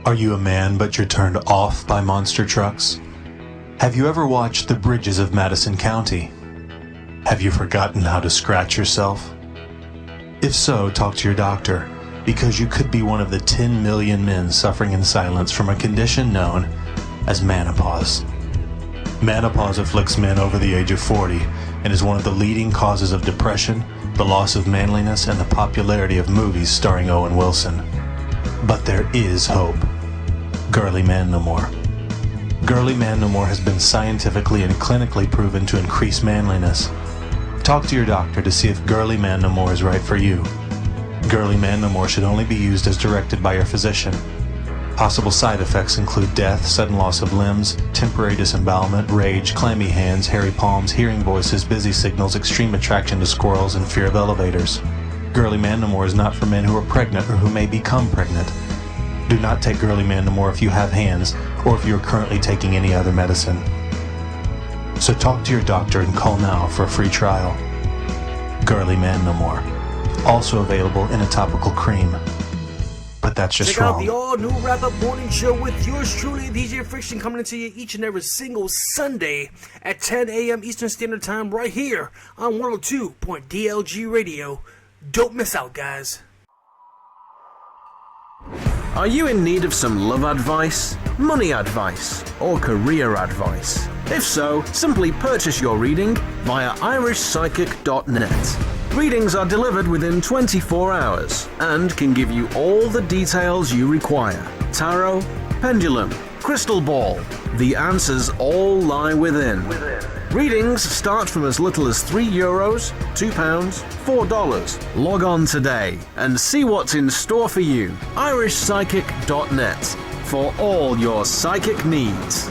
Are you a man but you're turned off by monster trucks? Have you ever watched the bridges of Madison County? Have you forgotten how to scratch yourself? If so, talk to your doctor, because you could be one of the 10 million men suffering in silence from a condition known as menopause. Menopause afflicts men over the age of 40 and is one of the leading causes of depression, the loss of manliness, and the popularity of movies starring Owen Wilson. But there is hope. Girly Man No More. Girly Man No More has been scientifically and clinically proven to increase manliness. Talk to your doctor to see if Girly Man No More is right for you. Girly Man No More should only be used as directed by your physician. Possible side effects include death, sudden loss of limbs, temporary disembowelment, rage, clammy hands, hairy palms, hearing voices, busy signals, extreme attraction to squirrels, and fear of elevators. Girly Man No More is not for men who are pregnant or who may become pregnant. Do not take Girly Man No More if you have hands or if you are currently taking any other medicine. So talk to your doctor and call now for a free trial. Girly Man No More. Also available in a topical cream. But that's just Check wrong. out the all-new wrap-up morning show with yours truly, DJ Friction, coming into you each and every single Sunday at 10 a.m. Eastern Standard Time right here on 102.DLG Radio. Don't miss out, guys. Are you in need of some love advice, money advice, or career advice? If so, simply purchase your reading via irishpsychic.net. Readings are delivered within 24 hours and can give you all the details you require. Tarot, pendulum, crystal ball. The answers all lie within. Readings start from as little as €3, £2, $4. Log on today and see what's in store for you. irishpsychic.net for all your psychic needs.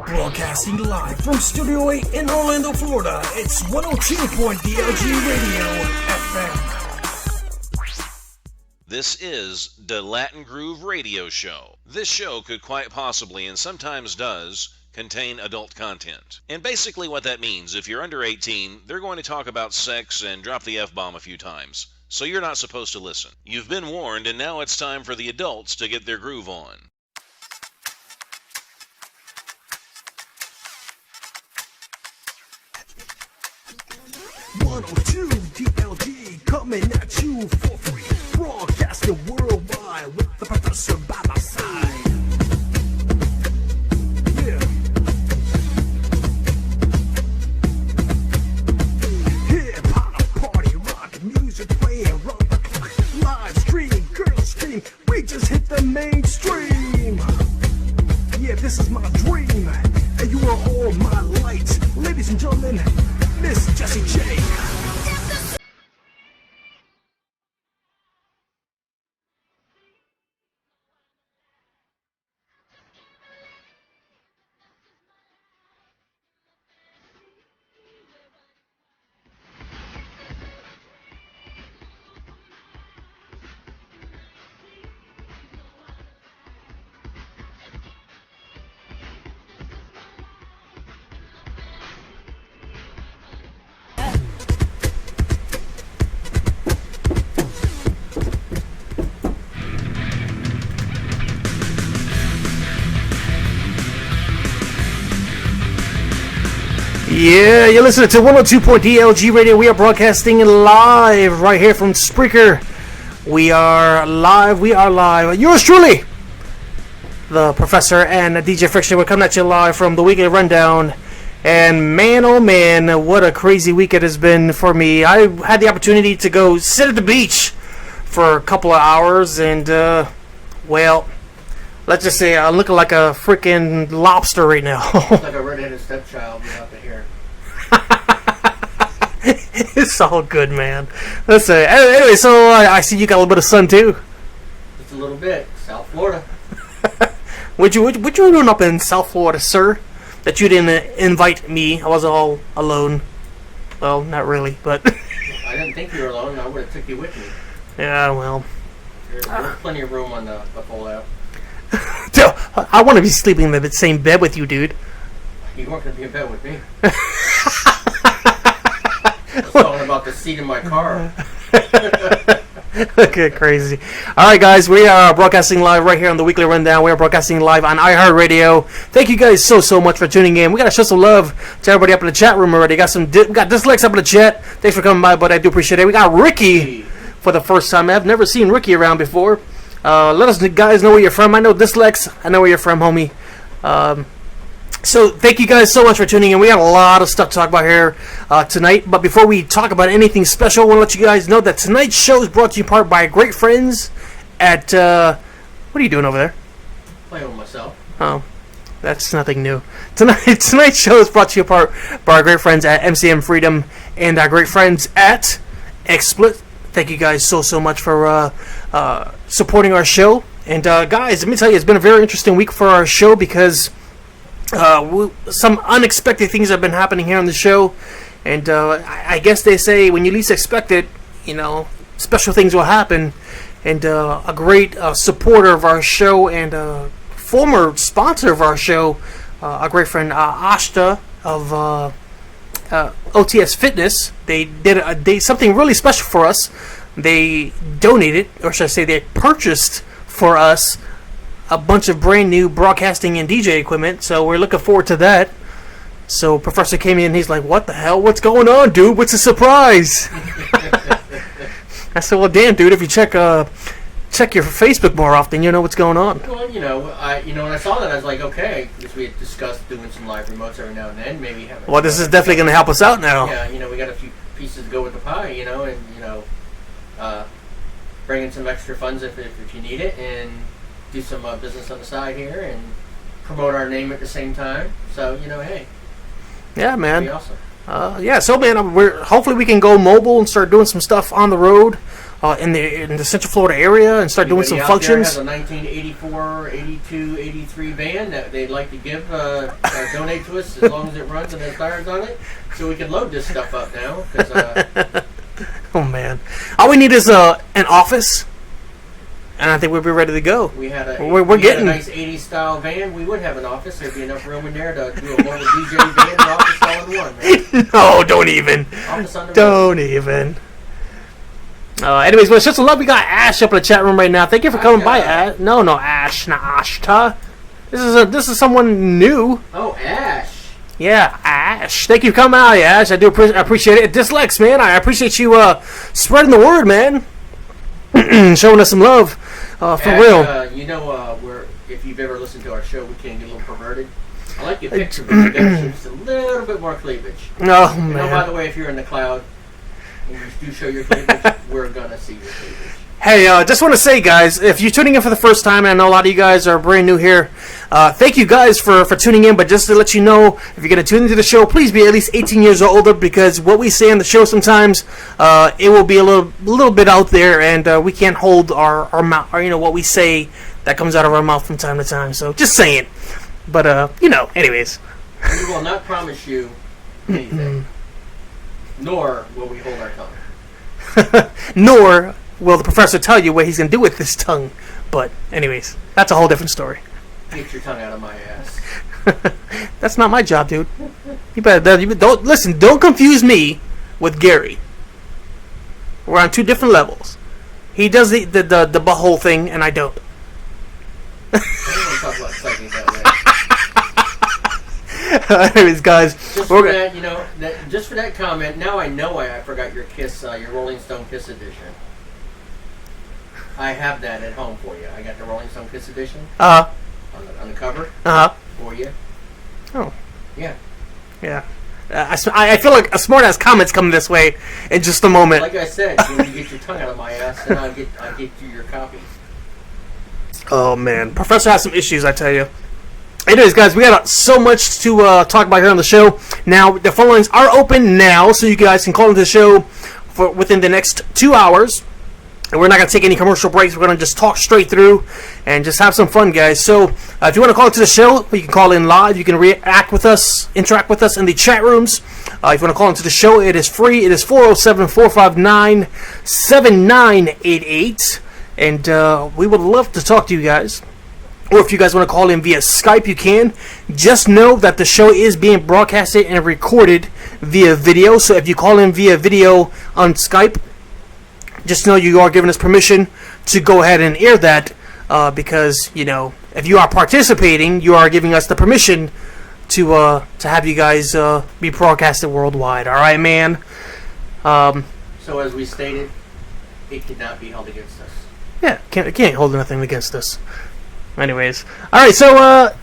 Broadcasting live from Studio 8 in Orlando, Florida, it's 102.DLG Radio FM. This is Da.Latin.Groove.Radio.Show. This show could quite possibly, and sometimes does, contain adult content. And basically what that means, if you're under 18, they're going to talk about sex and drop the F-bomb a few times. So you're not supposed to listen. You've been warned, and now it's time for the adults to get their groove on. DLG coming at you for free, broadcasting worldwide with the professor by my side. Yeah. Hip hop, party, rock, music playing, round the clock, live stream, girls stream. We just hit the mainstream. Yeah, this is my dream, and you are all my light, ladies and gentlemen. Miss Jessie J. Yeah, you're listening to 102.DLG Radio. We are broadcasting live right here from Spreaker. We are live. Yours truly, the Professor and DJ Friction. We're coming at you live from the Weekly Rundown. And man, oh man, what a crazy week it has been for me. I had the opportunity to go sit at the beach for a couple of hours. And, well, let's just say I'm looking like a freaking lobster right now. Like a redheaded stepchild up in here. It's all good, man. Let's say anyway. So I see you got a little bit of sun too. Just a little bit. South Florida. What you doing up in South Florida, sir? That you didn't invite me. I was all alone. Well, not really, but I didn't think you were alone. I would have took you with me. yeah. Well, There's plenty of room on the fold-out. I want to be sleeping in the same bed with you, dude. You weren't going to be in bed with me. I was talking about the seat in my car. Okay, crazy. All right, guys, we are broadcasting live right here on the Weekly Rundown. We are broadcasting live on iHeartRadio. Thank you guys so much for tuning in. We got to show some love to everybody up in the chat room already. We got Dislex up in the chat. Thanks for coming by, but I do appreciate it. We got Ricky for the first time. I've never seen Ricky around before. Let us guys know where you're from. I know Dislex. I know where you're from, homie. So thank you guys so much for tuning in. We got a lot of stuff to talk about here tonight. But before we talk about anything special, I want to let you guys know that tonight's show is brought to you in part by great friends at... what are you doing over there? Playing with myself. Oh, that's nothing new. Tonight's show is brought to you in part by our great friends at MCM Freedom and our great friends at XSplit. Thank you guys so much for supporting our show. And guys, let me tell you, it's been a very interesting week for our show because... some unexpected things have been happening here on the show, and I guess they say when you least expect it, special things will happen. And a great supporter of our show and former sponsor of our show, our great friend Ashta of OTS Fitness, they did something really special for us. They donated, or should I say, they purchased for us a bunch of brand new broadcasting and DJ equipment, so we're looking forward to that. So Professor came in and he's like, what the hell? What's going on, dude? What's a surprise? I said, well, damn, dude, if you check your Facebook more often, you know what's going on. Well, when I saw that, I was like, okay, because we had discussed doing some live remotes every now and then, maybe having... Well, this is definitely going to help us out now. Yeah, we got a few pieces to go with the pie, and, bring in some extra funds if you need it, and do some business on the side here and promote our name at the same time. So, hey. Yeah, man. That'd be awesome. So, man, hopefully we can go mobile and start doing some stuff on the road in the Central Florida area and start doing some functions. There has a 1984, 82, 83 van that they'd like to give, donate to us as long as it runs and has tires on it, so we can load this stuff up now. Oh, man. All we need is an office. And I think we'll be ready to go. We had a getting a nice 80s style van. We would have an office. There'd be enough room in there to do a mobile DJ van and office all in one, man. No, don't even. Office on the don't road. Even. Anyways, well, it's just a love. We got Ash up in the chat room right now. Thank you for coming by, Ash. No, Ash, not Ashta. This is someone new. Oh, Ash. Yeah, Ash. Thank you for coming out, Ash. I do appreciate it. Dislex, man. I appreciate you spreading the word, man. Showing us some love. For real. If you've ever listened to our show, we can get a little perverted. I like your picture, but you got to show just a little bit more cleavage. Oh, man. By the way, if you're in the cloud and you do show your cleavage, we're going to see your cleavage. Hey, just want to say, guys, if you're tuning in for the first time, and I know a lot of you guys are brand new here, thank you guys for tuning in, but just to let you know, if you're going to tune into the show, please be at least 18 years or older, because what we say on the show sometimes, it will be a little bit out there, and we can't hold our mouth, or, what we say that comes out of our mouth from time to time, so just saying. But, anyways. We will not promise you anything, nor will we hold our tongue. Nor will the professor tell you what he's going to do with this tongue. But, anyways, that's a whole different story. Get your tongue out of my ass. That's not my job, dude. You don't confuse me with Gary. We're on two different levels. He does the butthole thing, and I don't. I don't want to talk about sucking that way. Anyways, guys, just for that, just for that comment. Now I know why I forgot your Kiss, your Rolling Stone Kiss edition. I have that at home for you. I got the Rolling Stone Kiss edition. On the cover. For you. Oh. Yeah. Yeah. I feel like a smart ass comment's coming this way in just a moment. Like I said, when you get your tongue out of my ass, then I'll get you your copy. Oh man, Professor has some issues, I tell you. Anyways, guys, we got so much to talk about here on the show. Now, the phone lines are open now, so you guys can call into the show within the next 2 hours. And we're not going to take any commercial breaks. We're going to just talk straight through and just have some fun, guys. So, if you want to call into the show, you can call in live. You can interact with us in the chat rooms. If you want to call into the show, it is free. It is 407-459-7988. And we would love to talk to you guys. Or if you guys want to call in via Skype, you can. Just know that the show is being broadcasted and recorded via video. So if you call in via video on Skype, just know you are giving us permission to go ahead and air that because, if you are participating, you are giving us the permission to have you guys be broadcasted worldwide. All right, man? So as we stated, it cannot be held against us. Yeah, can't hold nothing against us. Anyways. All right, so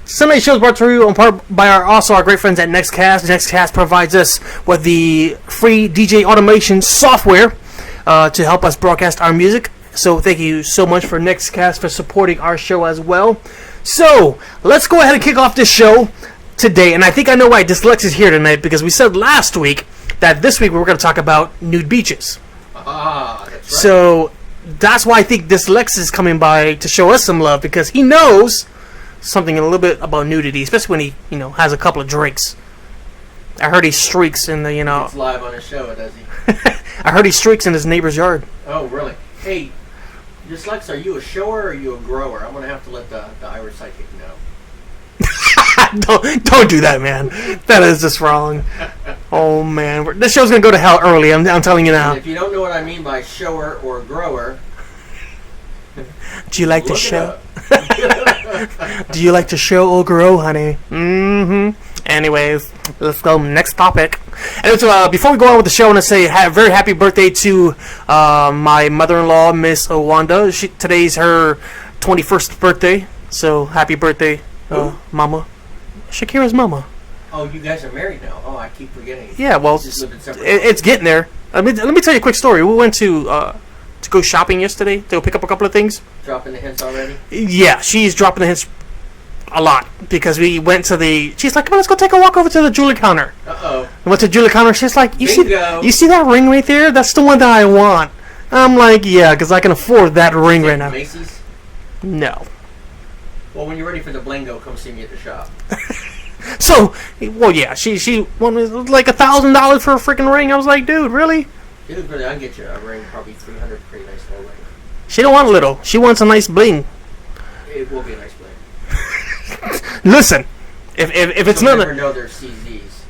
Sunday's show is brought to you in part by our great friends at Nextcast. Nextcast provides us with the free DJ automation software to help us broadcast our music. So thank you so much for Nextcast for supporting our show as well. So let's go ahead and kick off this show today. And I think I know why Dyslex is here tonight, because we said last week that this week we were going to talk about nude beaches. That's right. So that's why I think Dyslex is coming by to show us some love, because he knows something a little bit about nudity, especially when he, has a couple of drinks. I heard he streaks in the, It's live on his show, does he? I heard he streaks in his neighbor's yard. Oh, really? Hey, Dyslex, are you a shower or are you a grower? I'm going to have to let the Irish psychic know. Don't do that, man. That is just wrong. Oh, man. This show's going to go to hell early, I'm telling you now. And if you don't know what I mean by shower or grower... Do you like to show? Do you like to show or grow, honey? Mm-hmm. Anyways, let's go next topic. And so, before we go on with the show, I want to say a very happy birthday to my mother-in-law, Miss Wanda. Today's her 21st birthday. So, happy birthday, Mama. Shakira's mama. Oh, you guys are married now. Oh, I keep forgetting. Yeah, well, it's getting there. Let me tell you a quick story. We went to go shopping yesterday to go pick up a couple of things. Dropping the hints already? Yeah, she's dropping the hints a lot, because we went to she's like, come on, let's go take a walk over to the jewelry counter. Uh-oh. I went to the jewelry counter. She's like, you Bingo. see that ring right there? That's the one that I want. I'm like, yeah, because I can afford that ring right now. Macy's? No. Well, when you're ready for the blingo, come see me at the shop. So, well, yeah, she wanted like $1,000 for a freaking ring. I was like, dude, really? Dude, really, I can get you a ring, probably $300, pretty nice little ring. She don't want little. She wants a nice bling. It will be a nice bling. Listen, if it's You'll not... never know they're CZs.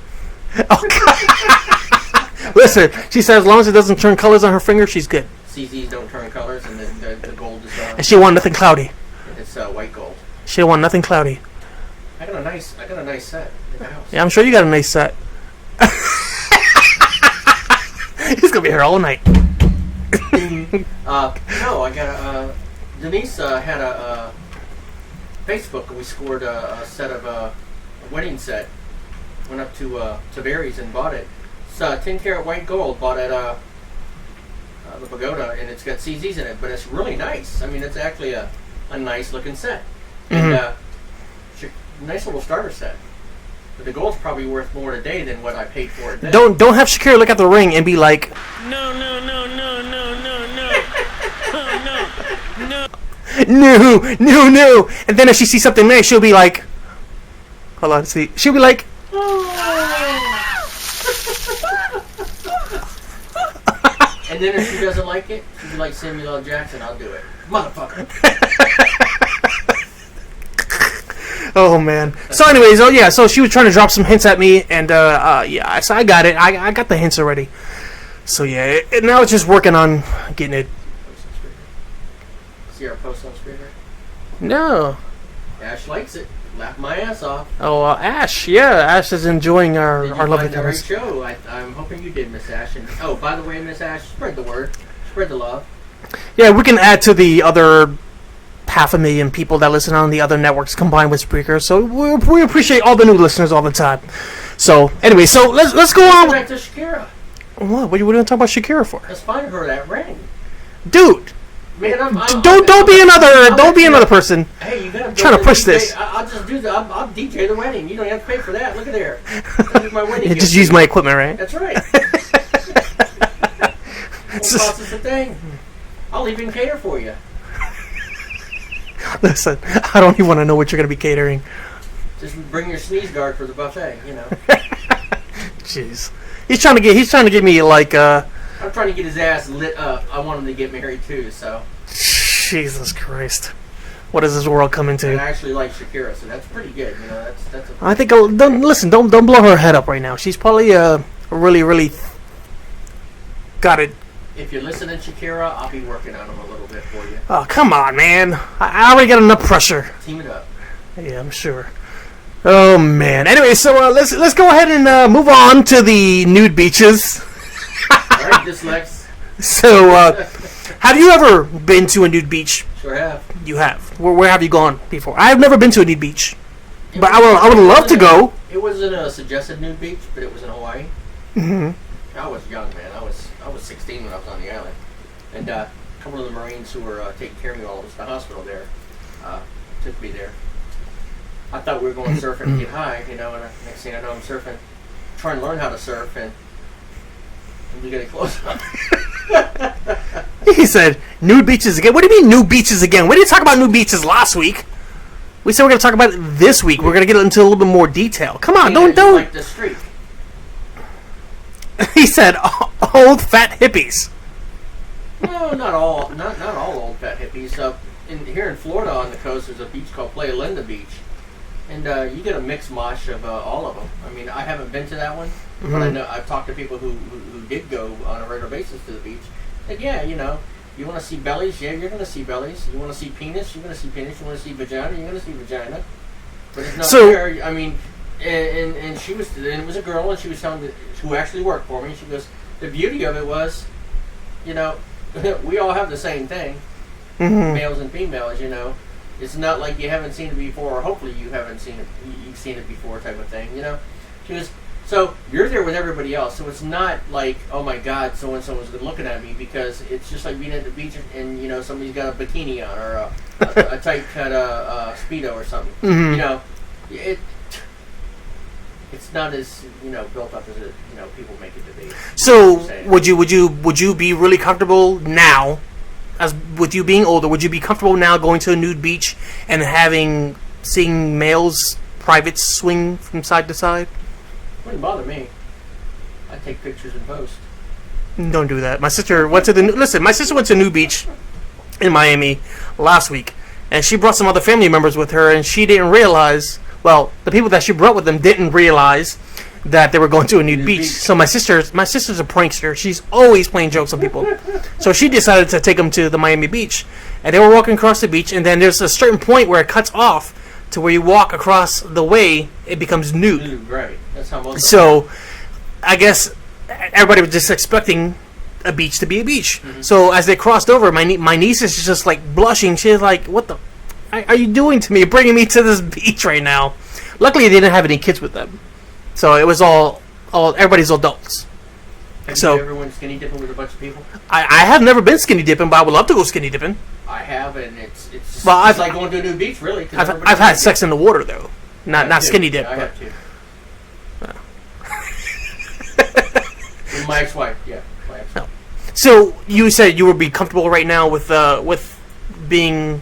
Oh, listen, she said as long as it doesn't turn colors on her finger, she's good. CZs don't turn colors, and then the gold is And she want nothing cloudy. it's white gold. She don't want nothing cloudy. I got a nice set in the house. Yeah, I'm sure you got a nice set. He's gonna be here all night. No, I got Denise had a Facebook, and we scored a set of a wedding set. Went up to Barry's and bought it. It's 10 karat white gold. Bought at the Pagoda, and it's got CZs in it, but it's really nice. I mean, it's actually a nice looking set, and nice little starter set. But the gold's probably worth more today than what I paid for it then. Don't have Shakira look at the ring and be like, No. no. And then if she sees something nice, she'll be like, hold on, see. She'll be like, And then if she doesn't like it, she'll be like Samuel L. Jackson, I'll do it. Motherfucker. oh man. So anyways, so she was trying to drop some hints at me, and so I got it. I got the hints already. So yeah, now it's just working on getting it. See our post on screen, right? No. Ash likes it. Laugh my ass off. Oh, Ash. Yeah, Ash is enjoying our lovely Great show. I'm hoping you did, Miss Ash. And, by the way, Miss Ash, spread the word. Spread the love. Yeah, we can add to the other 500,000 people that listen on the other networks combined with Spreaker. So we appreciate all the new listeners all the time. So anyway, so let's go on. Back to Shakira. What are you going to talk about Shakira for? Let's find her that ring. Dude. Man, Don't be another person. Hey, you gotta trying to push this. I'll just do I'll DJ the wedding. You don't have to pay for that. Look at there. That's my wedding. Just use my equipment, right? That's right. Won't cost us a thing. I'll even cater for you. Listen, I don't even want to know what you're going to be catering. Just bring your sneeze guard for the buffet. Jeez, he's trying to get me like. I'm trying to get his ass lit up. I want him to get married too, so. Jesus Christ. What does this world come into? And I actually like Shakira, so that's pretty good. That's I think, don't blow her head up right now. She's probably really, really got it If you're listening, Shakira, I'll be working on them a little bit for you. Oh, come on, man. I already got enough pressure. Team it up. Yeah, I'm sure. Oh, man. Anyway, so let's go ahead and move on to the nude beaches. All right, Dyslex. So, have you ever been to a nude beach? Sure have. You have. Where have you gone before? I've never been to a nude beach. But I would love to go. It wasn't a suggested nude beach, but it was in Hawaii. Mm-hmm. I was young, man. I was 16 when I was on the island, and a couple of the Marines who were taking care of me while I was in the hospital there took me there. I thought we were going surfing to get high, and next thing I know, I'm surfing, trying to learn how to surf, and we get it close up. He said, nude beaches again. What do you mean nude beaches again? We didn't talk about nude beaches last week. We said we're going to talk about it this week. We're going to get into a little bit more detail. Come on, don't. Like the street. He said, old fat hippies. No, not all old fat hippies. Here in Florida on the coast, there's a beach called Playa Linda Beach, and you get a mixed mosh of all of them. I mean, I haven't been to that one, but I know I've talked to people who did go on a regular basis to the beach. And yeah, you want to see bellies? Yeah, you're going to see bellies. You want to see penis? You're going to see penis. You want to see vagina? You're going to see vagina. But it's not fair. I mean, and she was, and it was a girl, and she was telling me, who actually worked for me. She goes, the beauty of it was, we all have the same thing, males and females. It's not like you haven't seen it before, or hopefully you haven't seen it. You've seen it before, type of thing. She goes, so you're there with everybody else, so it's not like, oh my God, so and so was looking at me, because it's just like being at the beach and somebody's got a bikini on or a tight cut Speedo or something. It's not as built up as people make it to be. So would you be really comfortable now, as with you being older? Would you be comfortable now going to a nude beach and seeing males privates swing from side to side? Wouldn't bother me. I'd take pictures and post. Don't do that. My sister went to my sister went to a nude beach in Miami last week, and she brought some other family members with her, and she didn't realize. Well, the people that she brought with them didn't realize that they were going to a nude beach. So my sister's a prankster. She's always playing jokes on people. So she decided to take them to the Miami beach, and they were walking across the beach, and then there's a certain point where it cuts off to where you walk across the way, it becomes nude. Right. That's how most. So I guess everybody was just expecting a beach to be a beach. Mm-hmm. So as they crossed over, my niece is just like blushing. She's like, "What the are you doing to me? You're bringing me to this beach right now?" Luckily, they didn't have any kids with them, so it was all everybody's adults. Have you ever went skinny dipping with a bunch of people? I have never been skinny dipping, but I would love to go skinny dipping. I have, and it's it's like going to a new beach, really. I've had sex in the water though, not skinny dip. I have too. With my ex-wife, yeah. My ex-wife. No. So you said you would be comfortable right now with being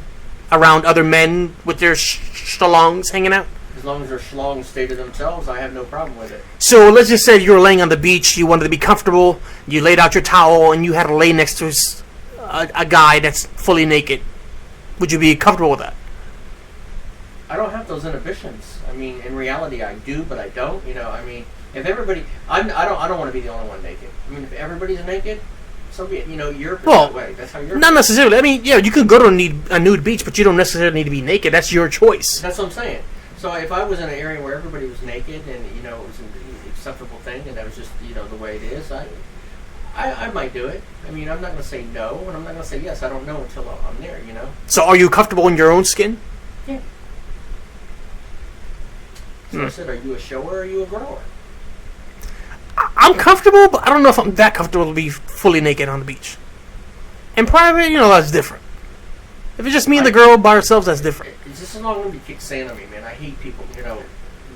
around other men with their schlongs hanging out? As long as their schlongs stay to themselves, I have no problem with it. So let's just say you were laying on the beach, you wanted to be comfortable, you laid out your towel, and you had to lay next to a guy that's fully naked. Would you be comfortable with that? I don't have those inhibitions. I mean, in reality, I do, but I don't. If everybody, I don't want to be the only one naked. I mean, if everybody's naked, so be it. You're that way. That's how you're. Not necessarily. I mean, yeah, you could go to a nude beach, but you don't necessarily need to be naked. That's your choice. That's what I'm saying. So if I was in an area where everybody was naked and it was an acceptable thing, and that was just the way it is, I might do it. I mean, I'm not going to say no, and I'm not going to say yes. I don't know until I'm there. So are you comfortable in your own skin? Yeah. So I said, are you a shower or are you a grower? I'm comfortable, but I don't know if I'm that comfortable to be fully naked on the beach. In private, that's different. If it's just me and the girl by ourselves, that's different. It's just as long as you kick sand on me, man. I hate people,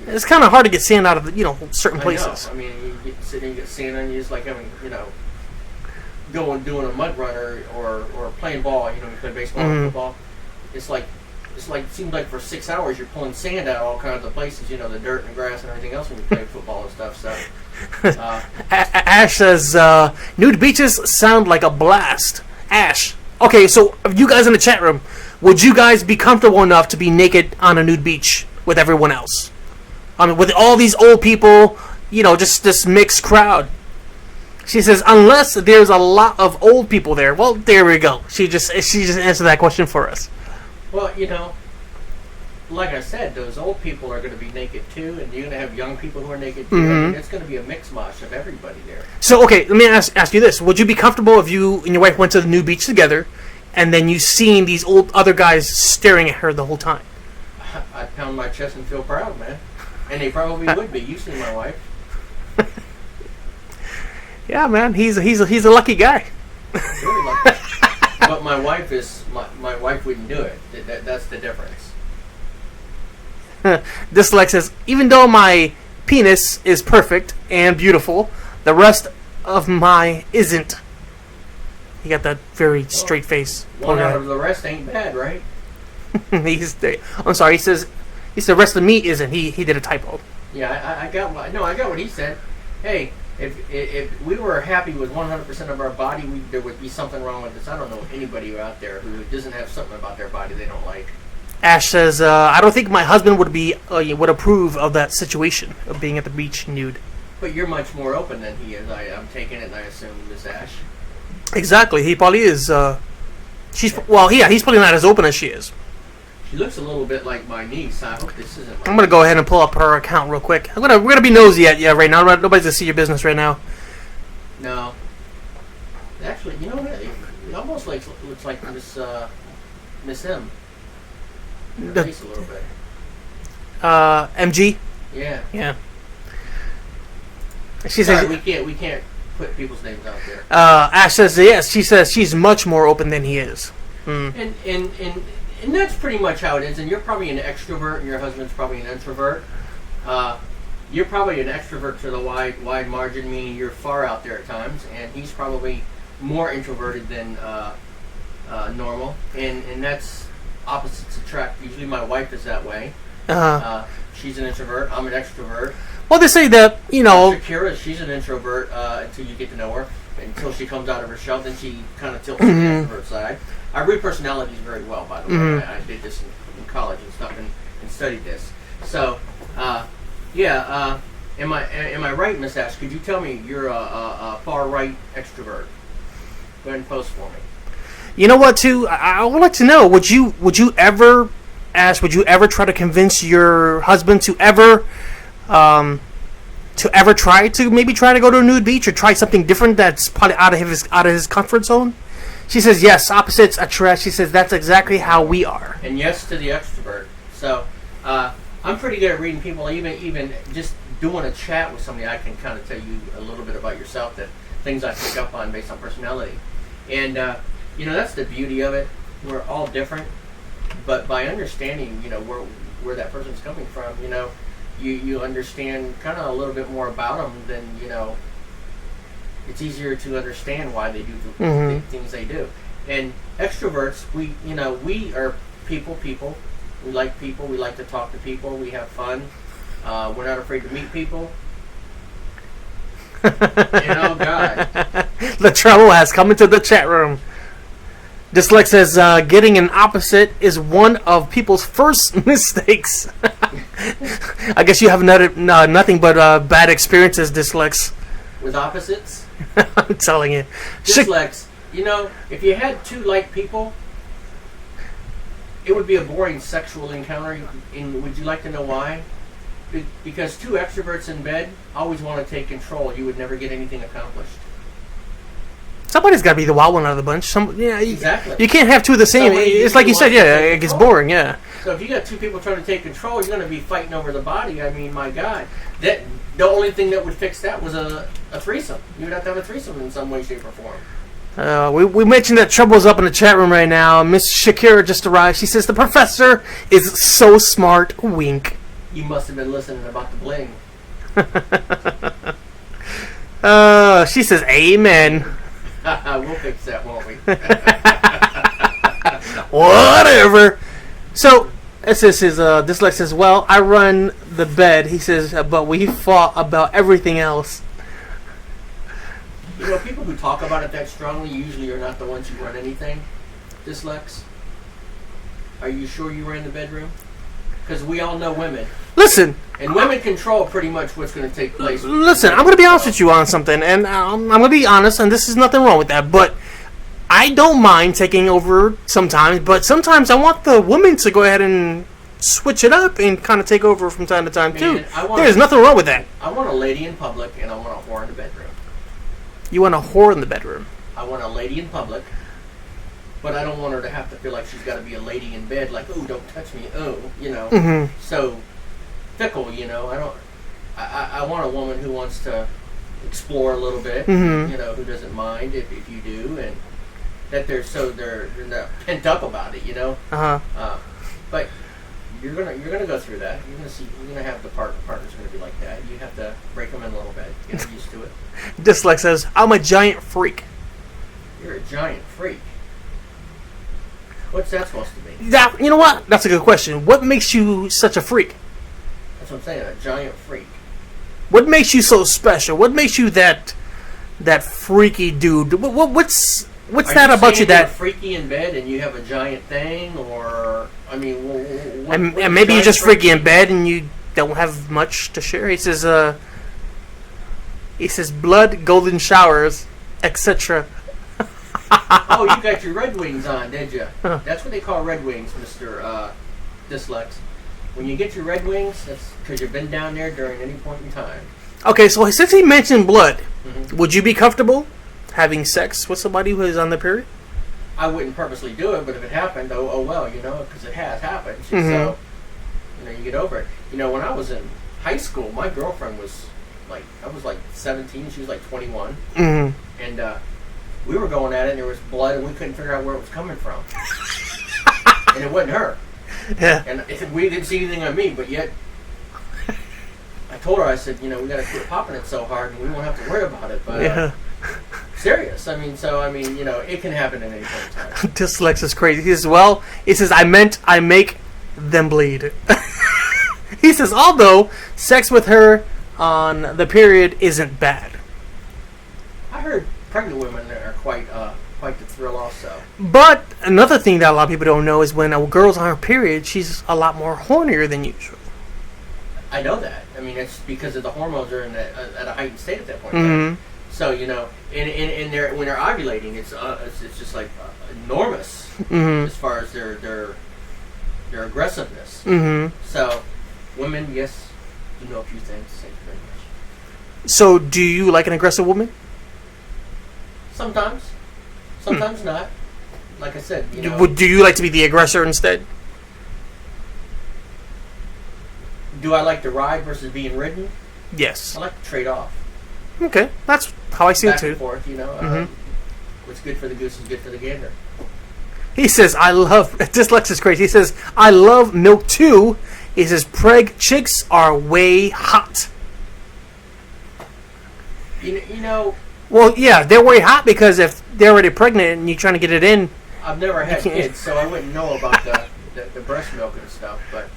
It's kind of hard to get sand out of, certain places. I mean, you get sitting and get sand on you. It's like having, going doing a mud run or playing ball. You play baseball or football. It's like it seems like for 6 hours you're pulling sand out of all kinds of places. The dirt and the grass and everything else when you play football and stuff. So. Ash says, nude beaches sound like a blast. Ash. Okay, so you guys in the chat room, would you guys be comfortable enough to be naked on a nude beach with everyone else? I mean, with all these old people, just this mixed crowd. She says, unless there's a lot of old people there. Well, there we go. She just answered that question for us. Well, you know, like I said, those old people are going to be naked too, and you're going to have young people who are naked too. I mean, it's going to be a mix mosh of everybody there. So, okay, let me ask you this. Would you be comfortable if you and your wife went to the nude beach together, and then you seen these old other guys staring at her the whole time? I'd pound my chest and feel proud, man. And they probably would be. You see my wife. Yeah, man, he's a lucky guy. Very lucky. But my wife wouldn't do it. That's the difference. Dyslect says, even though my penis is perfect and beautiful, the rest of my isn't. He got that very straight face. One out of the rest ain't bad, right? I'm sorry. He says the rest of me isn't. He did a typo. Yeah, I got what he said. Hey, if we were happy with 100% of our body, there would be something wrong with us. I don't know anybody out there who doesn't have something about their body they don't like. Ash says, I don't think my husband would approve of that situation of being at the beach nude. But you're much more open than he is. I'm taking it, and I assume, Miss Ash. Exactly. He probably is. He's probably not as open as she is. She looks a little bit like my niece. I hope this isn't. I'm gonna go ahead and pull up her account real quick. We're gonna be nosy right now. Nobody's gonna see your business right now. No. Actually, you know what? It almost looks like Miss M. Her face a little bit. MG. Yeah. Yeah. She says we can't put people's names out there. Ash says yes. She says she's much more open than he is. And that's pretty much how it is. And you're probably an extrovert, and your husband's probably an introvert. You're probably an extrovert to the wide margin, meaning you're far out there at times, and he's probably more introverted than normal. And that's opposites attract. Usually my wife is that way. She's an introvert. I'm an extrovert. Well, they say that, Shakira, she's an introvert until you get to know her. Until she comes out of her shell, then she kind of tilts to the introvert side. I read personalities very well, by the way. I did this in college and stuff and studied this. So, am I right, Miss Ash? Could you tell me you're a far right extrovert? Go ahead and post for me. You know what? Too, I would like to know. Would you ever try to convince your husband to ever try to go to a nude beach or try something different that's probably out of his comfort zone? She says yes, opposites attract. She says that's exactly how we are. And yes to the extrovert. So I'm pretty good at reading people. Even just doing a chat with somebody, I can kind of tell you a little bit about yourself, that things I pick up on based on personality. And that's the beauty of it. We're all different, but by understanding where that person's coming from, you understand kind of a little bit more about them. Then it's easier to understand why they do the things they do. And extroverts, we are people. We like people. We like to talk to people. We have fun. We're not afraid to meet people. God. The trouble has come into the chat room. Dyslex says, getting an opposite is one of people's first mistakes. I guess you have nothing but bad experiences, Dyslex. With opposites? I'm telling you. Dyslex, if you had two like people, it would be a boring sexual encounter. And would you like to know why? Because two extroverts in bed always want to take control. You would never get anything accomplished. Somebody's got to be the wild one out of the bunch. Exactly. You can't have two of the same. It's like you said, it gets boring, yeah. So if you got two people trying to take control, you're going to be fighting over the body. I mean, my God. The only thing that would fix that was a threesome. You would have to have a threesome in some way, shape, or form. We mentioned that Trouble's up in the chat room right now. Miss Shakira just arrived. She says, the professor is so smart. Wink. You must have been listening about the bling. She says, amen. We'll fix that, won't we? Whatever. So, this is his Dyslex says, well, I run the bed. He says, but we fought about everything else. People who talk about it that strongly usually are not the ones who run anything. Dyslex, are you sure you ran the bedroom? Because we all know women. Listen. And women control pretty much what's going to take place. Listen, I'm going to be honest with you on something, and I'm going to be honest, and this is nothing wrong with that, but I don't mind taking over sometimes, but sometimes I want the woman to go ahead and switch it up and kind of take over from time to time, too. There's nothing wrong with that. I want a lady in public, and I want a whore in the bedroom. You want a whore in the bedroom? I want a lady in public, but I don't want her to have to feel like she's got to be a lady in bed, like, oh, don't touch me, oh, you know. Mm-hmm. So fickle, you know. I want a woman who wants to explore a little bit, mm-hmm. you know, who doesn't mind if you do, and that they're not pent up about it, you know. But you're gonna go through that. You're gonna have the partner's gonna be like that. You have to break them in a little bit, get used to it. Dislike says, I'm a giant freak. You're a giant freak. What's that supposed to be? You know what? That's a good question. What makes you such a freak? That's what I'm saying, a giant freak. What makes you so special? What makes you that freaky dude? What's that about you that... Are you freaky in bed and you have a giant thing, or... I mean, and maybe you're just freaky in bed and you don't have much to share. He says, blood, golden showers, etc. Oh, you got your Red Wings on, did you? Huh. That's what they call Red Wings, Mr. Dyslex. When you get your Red Wings, that's because you've been down there during any point in time. Okay, so since he mentioned blood, mm-hmm. would you be comfortable having sex with somebody who is on the period? I wouldn't purposely do it, but if it happened, oh well, you know, because it has happened. Mm-hmm. So, you know, you get over it. You know, when I was in high school, my girlfriend was like, I was like 17, she was like 21. Mm-hmm. And we were going at it, and there was blood, and we couldn't figure out where it was coming from. And it wasn't her. Yeah. And we didn't see anything on me, but yet I told her, I said, you know, we got to quit popping it so hard, and we won't have to worry about it. But yeah. Serious. I mean, you know, it can happen at any point in time. Dyslex is crazy. He says, I make them bleed. He says, although sex with her on the period isn't bad. I heard pregnant women are quite the thrill also. But another thing that a lot of people don't know is when a girl's on her period, she's a lot more hornier than usual. I know that. I mean, it's because of the hormones are at a heightened state at that point. Mm-hmm. So, you know, when they're ovulating, it's just like enormous mm-hmm. as far as their aggressiveness. Mm-hmm. So, women, yes, you know a few things. Thank you very much. So, do you like an aggressive woman? Sometimes not. Like I said, you know. Do you like to be the aggressor instead? Do I like to ride versus being ridden? Yes. I like to trade off. Okay, that's how I see it too. Back and forth, you know. Mm-hmm. What's good for the goose is good for the gander. He says, Dyslex is crazy. He says, I love milk too. He says, preg chicks are way hot. You know. Well, yeah, they're way hot because if they're already pregnant and you're trying to get it in. I've never had kids, so I wouldn't know about the breast milk and stuff, but.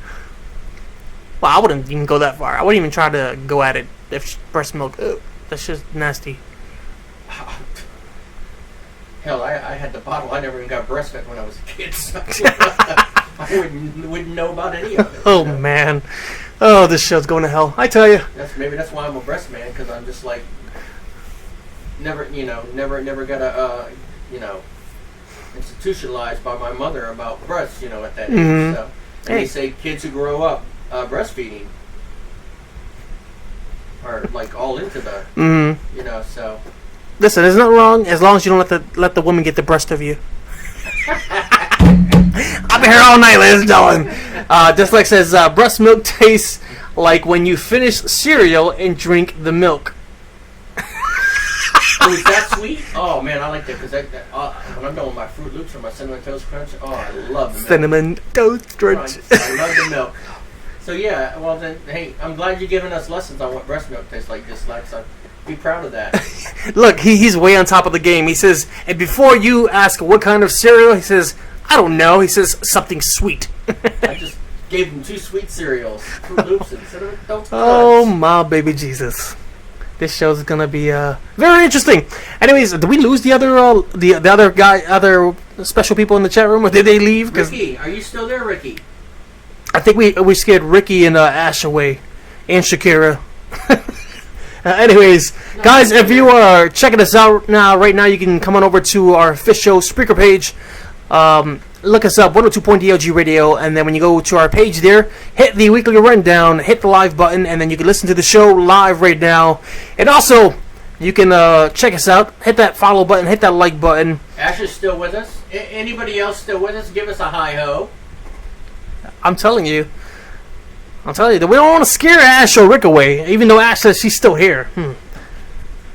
Well, I wouldn't even go that far. I wouldn't even try to go at it if breast milk. That's just nasty. Hell, I had the bottle. I never even got breastfed when I was a kid. So I wouldn't know about any of it. Oh, man. Oh, this show's going to hell. I tell you. Maybe that's why I'm a breast man, because I'm just like, never got institutionalized by my mother about breasts, you know, at that mm-hmm. age. So, and they say kids who grow up breastfeeding are like all into the, mm-hmm. you know, so. Listen, there's nothing wrong as long as you don't let the woman get the breast of you. I'll be here all night, ladies and gentlemen. Dyslex says, breast milk tastes like when you finish cereal and drink the milk. Oh, is that sweet? Oh, man, I like that because when I'm done with my Fruit Loops or my Cinnamon Toast Crunch, oh, I love the milk. Cinnamon Toast Crunch. I love the milk. So, yeah, well, then, hey, I'm glad you're giving us lessons on what breast milk tastes like, Dyslex. So be proud of that. Look, he's way on top of the game. He says, and before you ask what kind of cereal, he says, I don't know. He says, something sweet. I just gave him 2 sweet cereals, Fruit Loops and Cinnamon Toast Crunch. Oh, my baby Jesus. This show's gonna be very interesting. Anyways, did we lose the other special people in the chat room, or did they leave? Ricky, are you still there, Ricky? I think we scared Ricky and Ash away, and Shakira. Anyways, guys, if you are checking us out right now, you can come on over to our official Spreaker page. Look us up, 102.DLG Radio, and then when you go to our page there, hit the weekly rundown, hit the live button, and then you can listen to the show live right now. And also, you can check us out, hit that follow button, hit that like button. Ash is still with us. Anybody else still with us? Give us a hi-ho. I'm telling you that we don't want to scare Ash or Rick away, even though Ash says she's still here.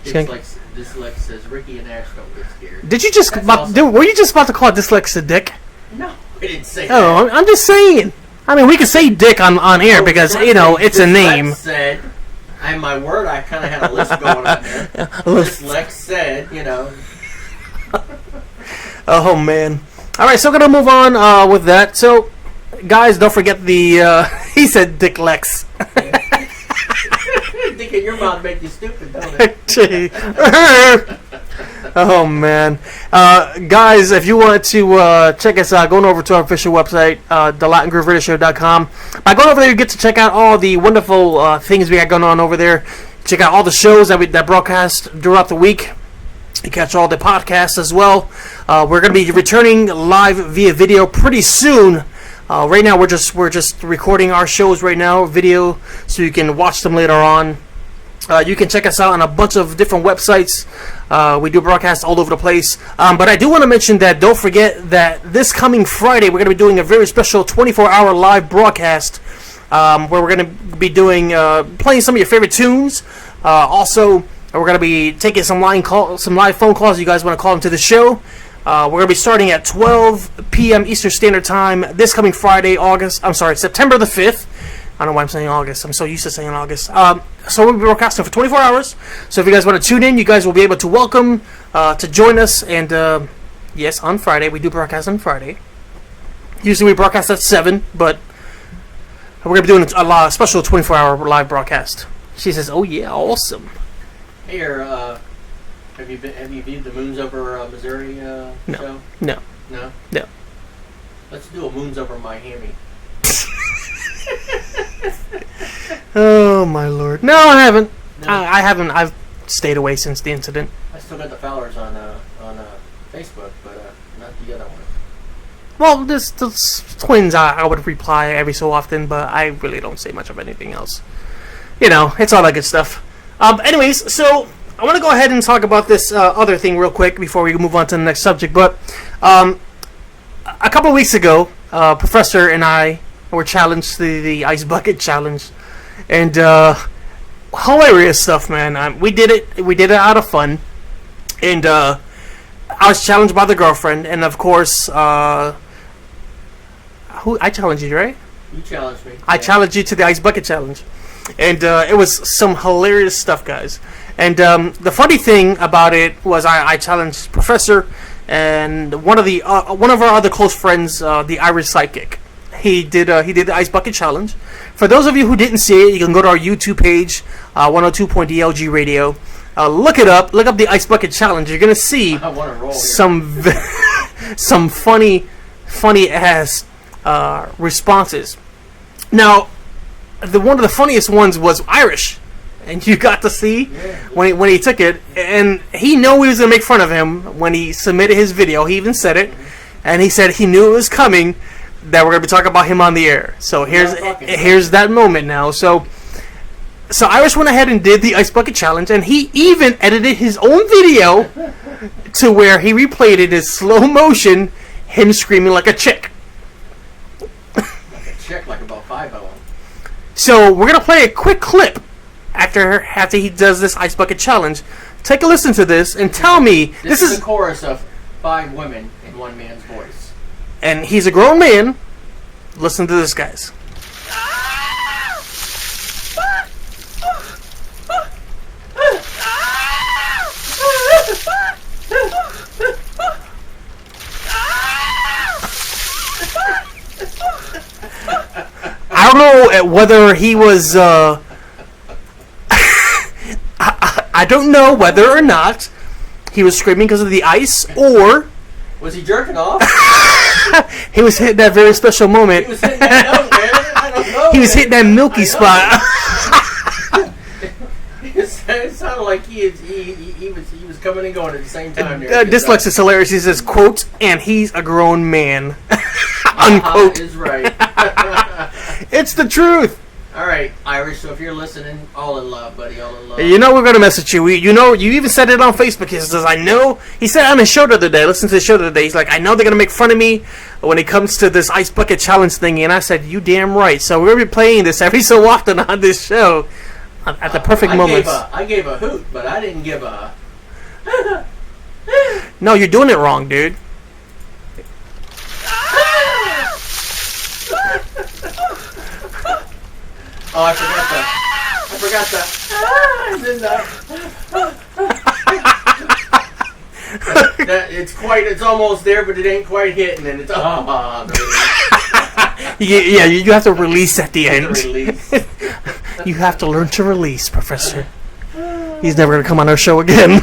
Dyslex says Ricky and Ash don't get scared. Did you just were you just about to call Dyslex a dick? No, I didn't say that. Oh, I'm just saying. I mean, we can say dick on air because, it's a name. Said, my word, I kind of had a list going on there. Dyslex said, Oh, man. All right, so we're going to move on with that. So, guys, don't forget he said Dick Lex. Dick in your mouth make you stupid, don't it? Oh, man. Guys, if you want to check us out, going over to our official website, Da.Latin.Groove.Radio.Show.com. By going over there, you get to check out all the wonderful things we got going on over there. Check out all the shows that broadcast throughout the week. You catch all the podcasts as well. We're going to be returning live via video pretty soon. Right now, we're just recording our shows right now, video, so you can watch them later on. You can check us out on a bunch of different websites. We do broadcasts all over the place. But I do want to mention that don't forget that this coming Friday, we're going to be doing a very special 24-hour live broadcast where we're going to be doing playing some of your favorite tunes. Also, we're going to be taking some live phone calls. You guys want to call into the show. We're going to be starting at 12 p.m. Eastern Standard Time this coming Friday, September the 5th. I don't know why I'm saying August. I'm so used to saying August. So we'll be broadcasting for 24 hours. So if you guys want to tune in, you guys will be able to welcome to join us. And yes, on Friday. We do broadcast on Friday. Usually we broadcast at 7, but we're going to be doing a special 24-hour live broadcast. She says, oh yeah, awesome. Hey, have you viewed the Moons Over Missouri show? No. No? No. Let's do a Moons Over Miami. Oh my lord! No, I haven't. No. I haven't. I've stayed away since the incident. I still got the followers on Facebook, but not the other one. Well, the twins, I would reply every so often, but I really don't say much of anything else. It's all that good stuff. Anyways, so I want to go ahead and talk about this other thing real quick before we move on to the next subject. But a couple of weeks ago, Professor and I were challenged to the Ice Bucket Challenge. And hilarious stuff, man. We did it out of fun. And I was challenged by the girlfriend. And of course, I challenged you, right? You challenged me. I challenged you to the Ice Bucket Challenge. And it was some hilarious stuff, guys. And the funny thing about it was I challenged Professor and one of our other close friends, the Irish Psychic. He did the Ice Bucket Challenge. For those of you who didn't see it, you can go to our YouTube page, 102.DLG Radio. Look it up. Look up the Ice Bucket Challenge. You're gonna see some funny ass responses. Now, one of the funniest ones was Irish, and you got to see when he took it, and he knew we was gonna make fun of him when he submitted his video. He even said it, and he said he knew it was coming, that we're going to be talking about him on the air. So here's that moment now. So Irish went ahead and did the Ice Bucket Challenge, and he even edited his own video to where he replayed it in slow motion, him screaming like a chick. Like a chick, like about 5 of them. So we're going to play a quick clip after he does this Ice Bucket Challenge. Take a listen to this and tell me... This is a chorus of 5 women in one man's voice. And he's a grown man. Listen to this, guys. I don't know whether he was... I don't know whether or not he was screaming because of the ice, or... Was he jerking off? He was hitting that very special moment. He was hitting that note, man. He was hitting that milky spot. It sounded like he was coming and going at the same time. There, Dyslexic's hilarious. He says, quote, and he's a grown man. Unquote. Is right. It's the truth. All right, Irish, so if you're listening, all in love, buddy, all in love. You know we're going to mess with you. You even said it on Facebook. He says, I know. He said on his show the other day, listen to the show the other day, he's like, I know they're going to make fun of me when it comes to this Ice Bucket Challenge thingy. And I said, you damn right. So we're going to be playing this every so often on this show at the perfect moments. I gave a hoot, but I didn't give a... No, you're doing it wrong, dude. Oh, I forgot that. It's almost there, but it ain't quite hitting, and it's yeah, you have to release at the end. Release. You have to learn to release, Professor. He's never gonna come on our show again.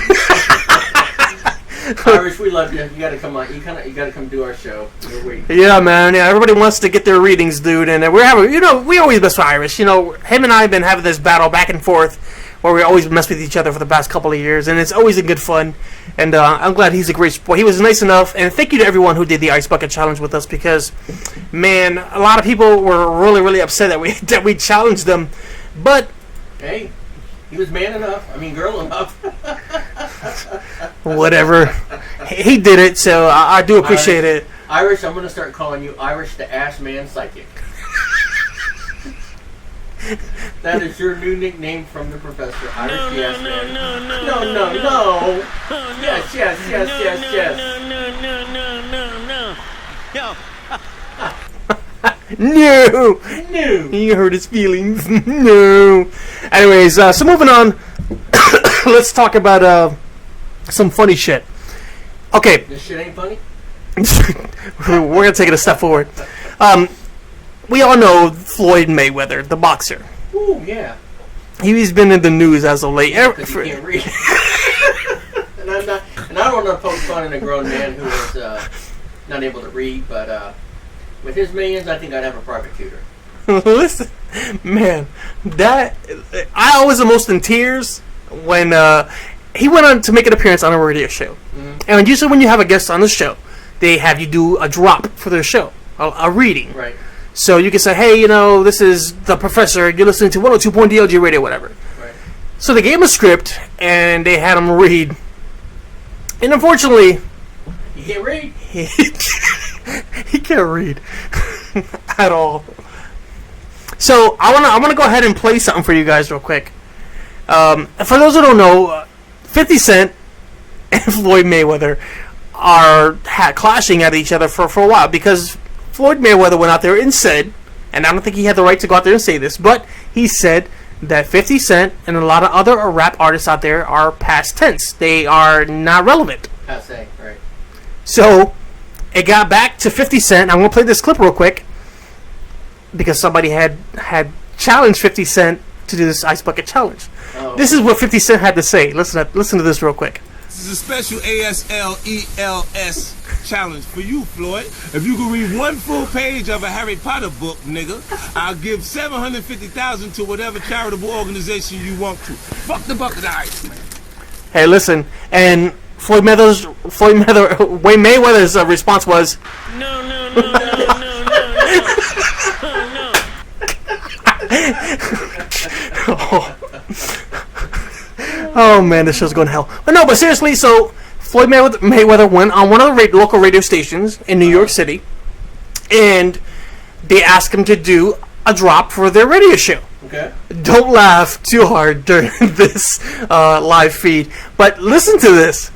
Irish, we love you. You gotta come on. You gotta come do our show. We're waiting. Yeah, man. Yeah, everybody wants to get their readings, dude, and we're having. We always mess with Irish. Him and I have been having this battle back and forth, where we always mess with each other for the past couple of years, and it's always a good fun. And I'm glad he's a great sport. He was nice enough, and thank you to everyone who did the Ice Bucket Challenge with us, because, man, a lot of people were really, really upset that we challenged them, but hey. He was man enough. I mean, girl enough. Whatever. He did it, so I do appreciate it. Irish, I'm going to start calling you Irish the Ass Man Psychic. That is your new nickname from the professor. Irish the Ass Man. No. Yes. No. He hurt his feelings. No. Anyways, so moving on. Let's talk about some funny shit. Okay. This shit ain't funny? We're going to take it a step forward. We all know Floyd Mayweather, the boxer. Ooh, yeah. He's been in the news as of late. Because he can't read. and I don't want to poke fun at a grown man who is not able to read, but with his millions, I think I'd have a private tutor. Listen, man, I was the most in tears when he went on to make an appearance on a radio show. Mm-hmm. And usually when you have a guest on the show, they have you do a drop for their show, a reading. Right. So you can say, hey, this is the professor, you're listening to 102.0 DLG radio, whatever. Right. So they gave him a script, and they had him read. And unfortunately... He can't read? He can't read at all. So I want to go ahead and play something for you guys real quick. For those who don't know, 50 Cent and Floyd Mayweather are clashing at each other for a while, because Floyd Mayweather went out there and said, and I don't think he had the right to go out there and say this, but he said that 50 Cent and a lot of other rap artists out there are past tense. They are not relevant. Passe, right. So it got back to 50 Cent. I'm going to play this clip real quick, because somebody had challenged 50 Cent to do this Ice Bucket Challenge. Oh. This is what 50 Cent had to say. Listen to this real quick. This is a special ASLELS challenge for you, Floyd. If you can read one full page of a Harry Potter book, nigga, I'll give $750,000 to whatever charitable organization you want to. Fuck the bucket of ice, man. Hey, listen, and Floyd Mayweather's response was, No. Oh man, this show's going to hell. But seriously, so Floyd Mayweather went on one of the local radio stations in New York City, and they asked him to do a drop for their radio show. Okay. Don't laugh too hard during this live feed, but listen to this.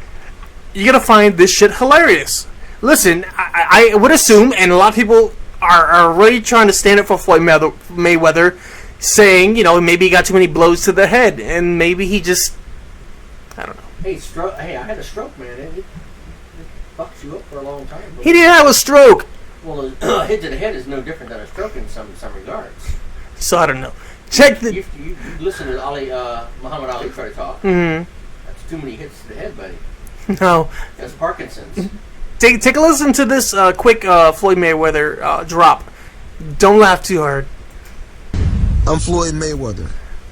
You're going to find this shit hilarious. Listen, I would assume, and a lot of people are really trying to stand up for Floyd Mayweather, saying, maybe he got too many blows to the head, and maybe he just, I don't know. Hey, I had a stroke, man. It fucks you up for a long time. He didn't have a stroke. Well, a hit to the head is no different than a stroke in some regards. So I don't know. Check the. You listen to Muhammad Ali try to talk. Mm-hmm. That's too many hits to the head, buddy. No. That's Parkinson's. Take a listen to this quick Floyd Mayweather drop. Don't laugh too hard. I'm Floyd Mayweather,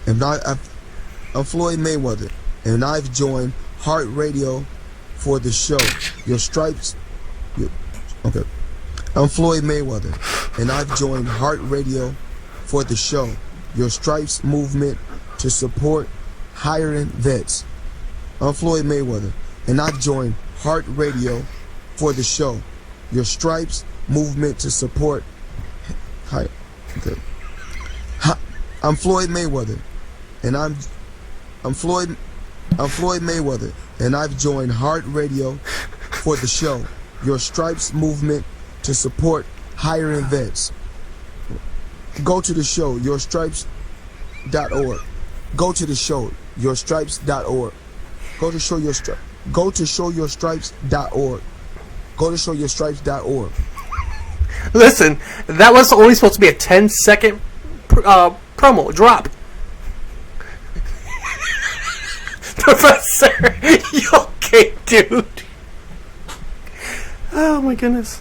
and I'm Floyd Mayweather, and I've joined Heart Radio for the show. Your stripes. Okay. I'm Floyd Mayweather, and I've joined Heart Radio for the show. Your Stripes movement to support hiring vets. I'm Floyd Mayweather, and I've joined Heart Radio for the show. Your Stripes movement to support. Okay. I'm Floyd Mayweather, and I'm Floyd Mayweather, and I've joined Heart Radio for the show. Your Stripes movement to support hiring vets. Go to the show, yourstripes.org. Go to the show, yourstripes.org. Go to showyourstripes.org. Go to showyourstripes.org. Listen, that was only supposed to be a 10-second promo drop. Professor, you okay, dude? Oh my goodness.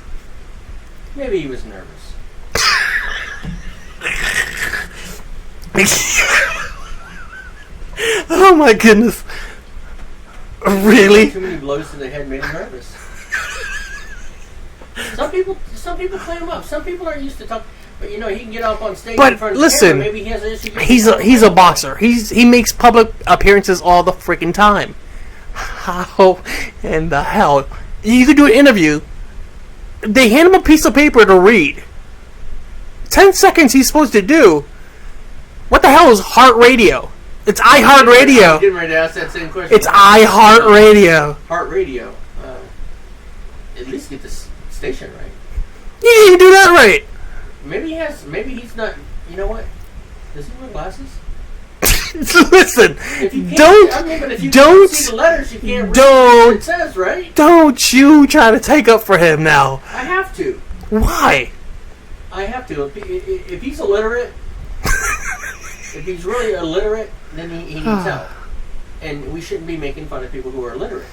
Maybe he was nervous. Oh my goodness. Really? Too many blows to the head made him nervous. Some people play him up. Some people aren't used to talk. But he can get up on stage in front of the camera. Maybe he has an issue. He's a boxer. He makes public appearances all the freaking time. How in the hell? You could do an interview. They hand him a piece of paper to read. 10 seconds he's supposed to do. What the hell is Heart Radio? It's iHeart Radio. I'm getting ready to ask that same question. It's iHeart Radio. Heart Radio. At least get the station right. Yeah, you can do that right. Maybe he's not. You know what? Does he wear glasses? Listen, if you can't see the letters, you can't read what it says, right? Don't you try to take up for him now. I have to. Why? I have to. If he's illiterate, if he's really illiterate, then he needs help. And we shouldn't be making fun of people who are illiterate.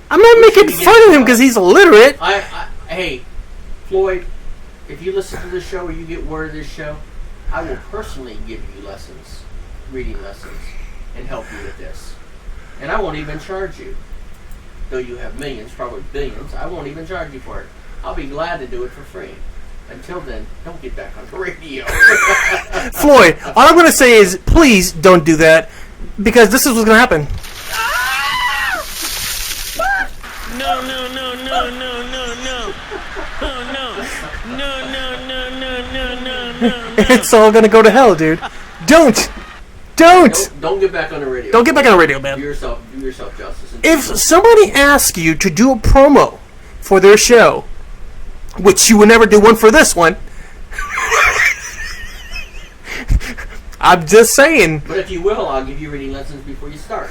I'm not making fun of him because he's illiterate. Hey, Floyd, if you listen to this show or you get word of this show, I will personally give you lessons, reading lessons, and help you with this. And I won't even charge you. Though you have millions, probably billions, I won't even charge you for it. I'll be glad to do it for free. Until then, don't get back on the radio. Floyd, all I'm going to say is, please don't do that, because this is what's going to happen. No, no, no, no, no, no, no. Oh, no. No, no, no, no, no, no, no. It's all going to go to hell, dude. Don't get back on the radio. Don't get back on the radio, man. Do yourself justice. If somebody asks you to do a promo for their show, which you would never do one for this one, I'm just saying. But if you will, I'll give you reading lessons before you start.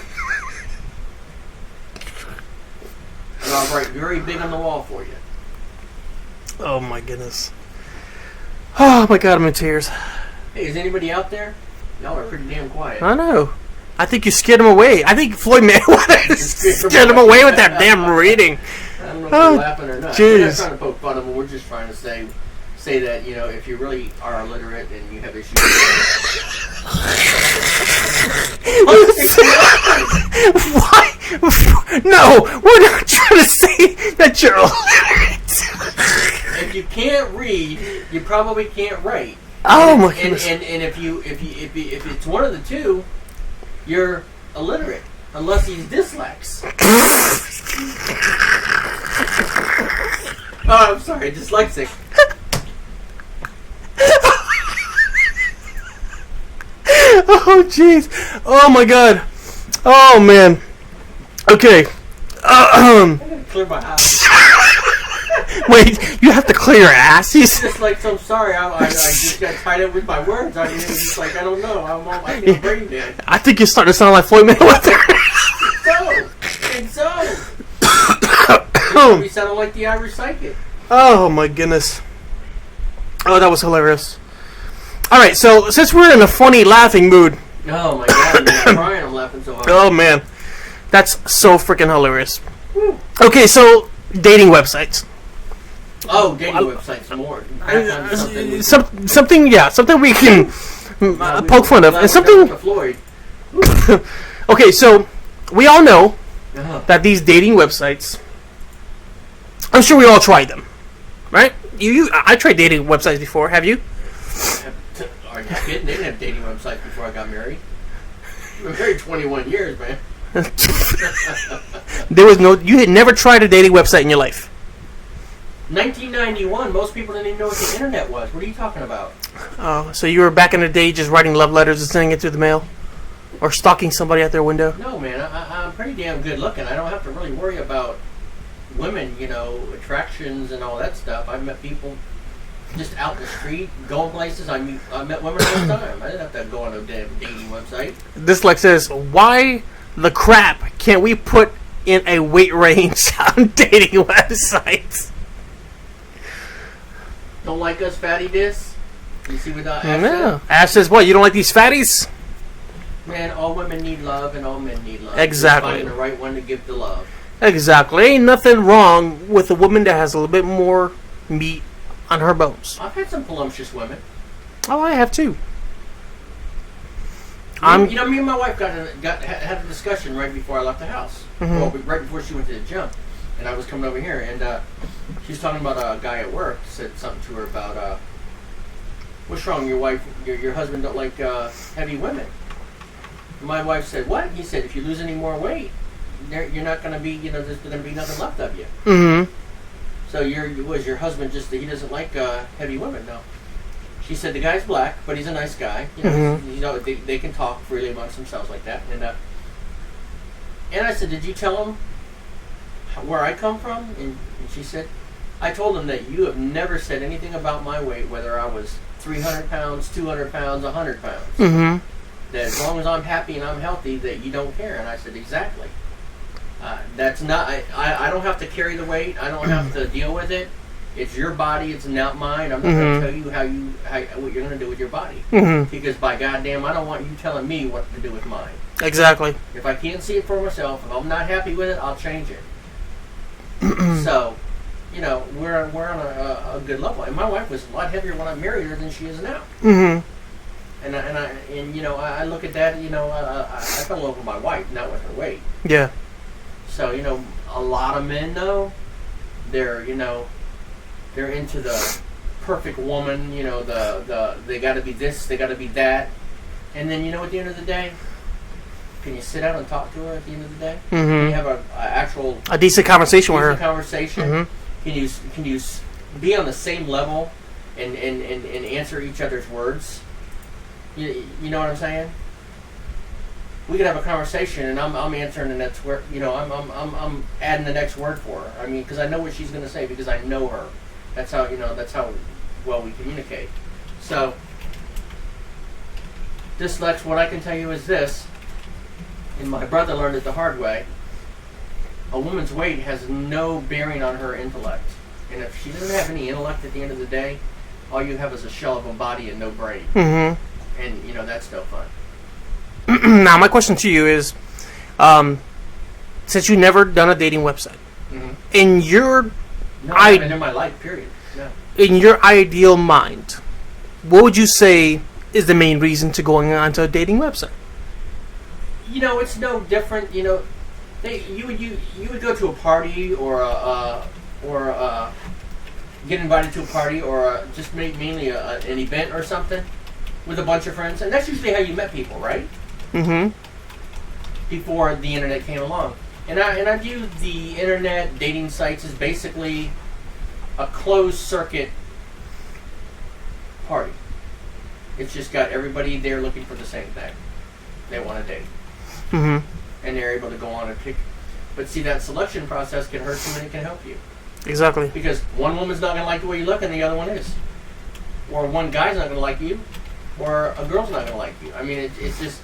And I'll write very big on the wall for you. Oh my goodness. Oh my God, I'm in tears. Hey, is anybody out there? Y'all are pretty damn quiet. I know. I think you scared him away. I think Floyd Mayweather scared him away with that damn reading. I don't know if you're laughing or not. Jeez. We're not trying to poke fun of them. We're just trying to say that, if you really are illiterate and you have issues Why? No, we're not trying to say that you're illiterate. If you can't read, you probably can't write. Oh my goodness. And if it's one of the two, you're illiterate. Unless he's dyslexic. Oh, I'm sorry, dyslexic. Oh jeez. Oh my God. Oh man. Okay. I'm gonna clear my eyes. Wait, you have to clear your ass? It's just like, so sorry, I just got tied up with my words. It's just like, I don't know. I feel brain dead. I think you're starting to sound like Floyd Mayweather. It's so. We sounded like the Irish psychic. Oh my goodness. Oh, that was hilarious. Alright, so since we're in a funny laughing mood. Oh my God, I'm not crying, I'm laughing so hard. Oh man. That's so freaking hilarious. Okay, so dating websites. Oh, dating websites more. Something we can poke fun of. And something... Floyd. Okay, so we all know Uh-huh. that these dating websites, I'm sure we all tried them, right? I tried dating websites before. Have you? Are you kidding? They didn't have dating websites before I got married. I've been married 21 years, man. You had never tried a dating website in your life. 1991, most people didn't even know what the internet was. What are you talking about? Oh, so you were back in the day just writing love letters and sending it through the mail? Or stalking somebody out their window? No, man. I'm pretty damn good looking. I don't have to really worry about women, attractions and all that stuff. I've met people just out in the street, going places. I met women all the time. I didn't have to go on a damn dating website. This says, why the crap can't we put in a weight range on dating websites? Don't like us fatty dis? You see what Ash No. said? Ash says, what, you don't like these fatties? Man, all women need love and all men need love. Exactly. Just finding the right one to give the love. Exactly. Ain't nothing wrong with a woman that has a little bit more meat on her bones. I've had some voluptuous women. Oh, I have too. Me and my wife had a discussion right before I left the house. Mm-hmm. Well, right before she went to the gym, and I was coming over here, and she was talking about a guy at work. Said something to her about what's wrong? Your wife, your husband don't like heavy women. And my wife said, what? He said, if you lose any more weight, you're not going to be, there's going to be nothing left of you. Mm-hmm. So was your husband just he doesn't like heavy women? No. She said the guy's black, but he's a nice guy. They can talk freely amongst themselves like that. And I said, did you tell him where I come from? And she said, I told him that you have never said anything about my weight, whether I was 300 pounds, 200 pounds, 100 pounds. Mm-hmm. That as long as I'm happy and I'm healthy, that you don't care. And I said, exactly. That's not. I don't have to carry the weight. I don't have to deal with it. It's your body. It's not mine. I'm not going to tell you what you're going to do with your body. Mm-hmm. Because by goddamn, I don't want you telling me what to do with mine. Exactly. If I can't see it for myself, if I'm not happy with it, I'll change it. So, we're on a good level. And my wife was a lot heavier when I married her than she is now. Mm-hmm. And I look at that. I fell in love with my wife, not with her weight. Yeah. So a lot of men though, they're into the perfect woman. They got to be this, they got to be that, and then at the end of the day, can you sit down and talk to her at the end of the day? Mm-hmm. Can you have a decent conversation with her? Conversation. Mm-hmm. Can you be on the same level and answer each other's words? You know what I'm saying? We could have a conversation, and I'm answering the next word. I'm adding the next word for her. I mean, because I know what she's going to say because I know her. That's how well we communicate. So, this Lex, what I can tell you is this, and my brother learned it the hard way. A woman's weight has no bearing on her intellect, and if she doesn't have any intellect at the end of the day, all you have is a shell of a body and no brain. Mm-hmm. And that's no fun. Now, my question to you is, since you've never done a dating website, in your I haven't in my life, period. No. In your ideal mind, what would you say is the main reason to going onto a dating website? It's no different. You would go to a party or get invited to a party or just mainly an event or something with a bunch of friends, and that's usually how you met people, right? Mm-hmm. Before the internet came along, and I view the internet dating sites as basically a closed circuit party. It's just got everybody there looking for the same thing. They want to date, and they're able to go on and pick. But see, that selection process can hurt you and it can help you. Exactly. Because one woman's not going to like the way you look, and the other one is, or one guy's not going to like you, or a girl's not going to like you. I mean, it's just.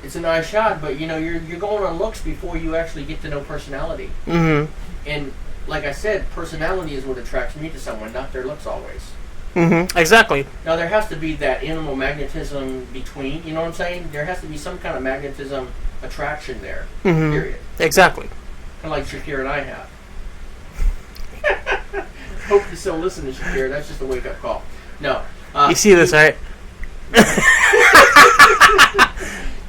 It's a nice shot, but you're going on looks before you actually get to know personality. Mm-hmm. And like I said, personality is what attracts me to someone, not their looks always. Mm-hmm. Exactly. Now there has to be that animal magnetism between. You know what I'm saying? There has to be some kind of magnetism attraction there. Mm-hmm. Period. Exactly. Kind of like Shakira and I have. Hope you still listen to Shakira. That's just a wake up call. No. You see this, right?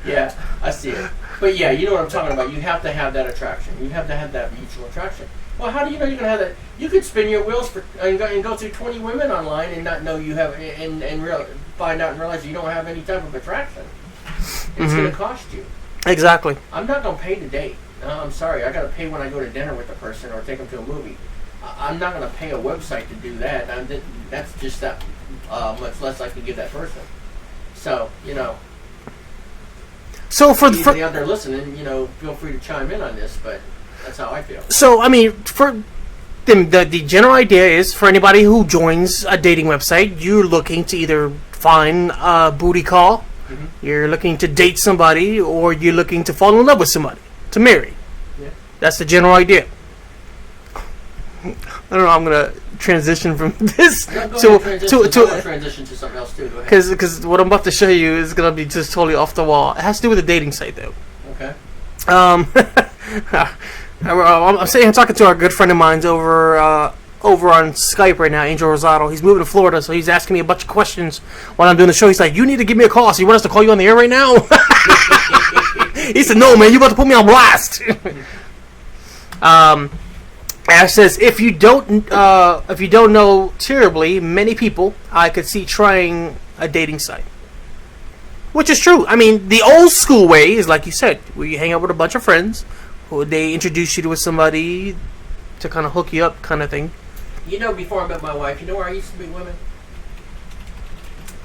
Yeah, I see it. But yeah, you know what I'm talking about. You have to have that attraction. You have to have that mutual attraction. Well, how do you know you're going to have that? You could spin your wheels and go through 20 women online and not know you have, and find out and realize you don't have any type of attraction. It's going to cost you. Exactly. I'm not going to pay to date. No, I'm sorry. I got to pay when I go to dinner with a person or take them to a movie. I'm not going to pay a website to do that. That's just that much less I can give that person. So, you know. So for the out there listening, you know, feel free to chime in on this, but that's how I feel. So, I mean, for the general idea is for anybody who joins a dating website, you're looking to either find a booty call, you're looking to date somebody, or you're looking to fall in love with somebody, to marry. Yeah. That's the general idea. I don't know, I'm going to transition from this to transition to something else too. Because what I'm about to show you is going to be just totally off the wall. It has to do with a dating site, though. Okay. I'm sitting here talking to our good friend of mine's over on Skype right now, Angel Rosado. He's moving to Florida, so he's asking me a bunch of questions while I'm doing the show. He's like, "You need to give me a call. So you want us to call you on the air right now?" He said, "No, man, you about to put me on blast." Ash says, if you don't know terribly, many people I could see trying a dating site. Which is true. I mean, the old school way is like you said, where you hang out with a bunch of friends, who they introduce you to somebody to kind of hook you up, kind of thing. You know, before I met my wife, you know where I used to meet women?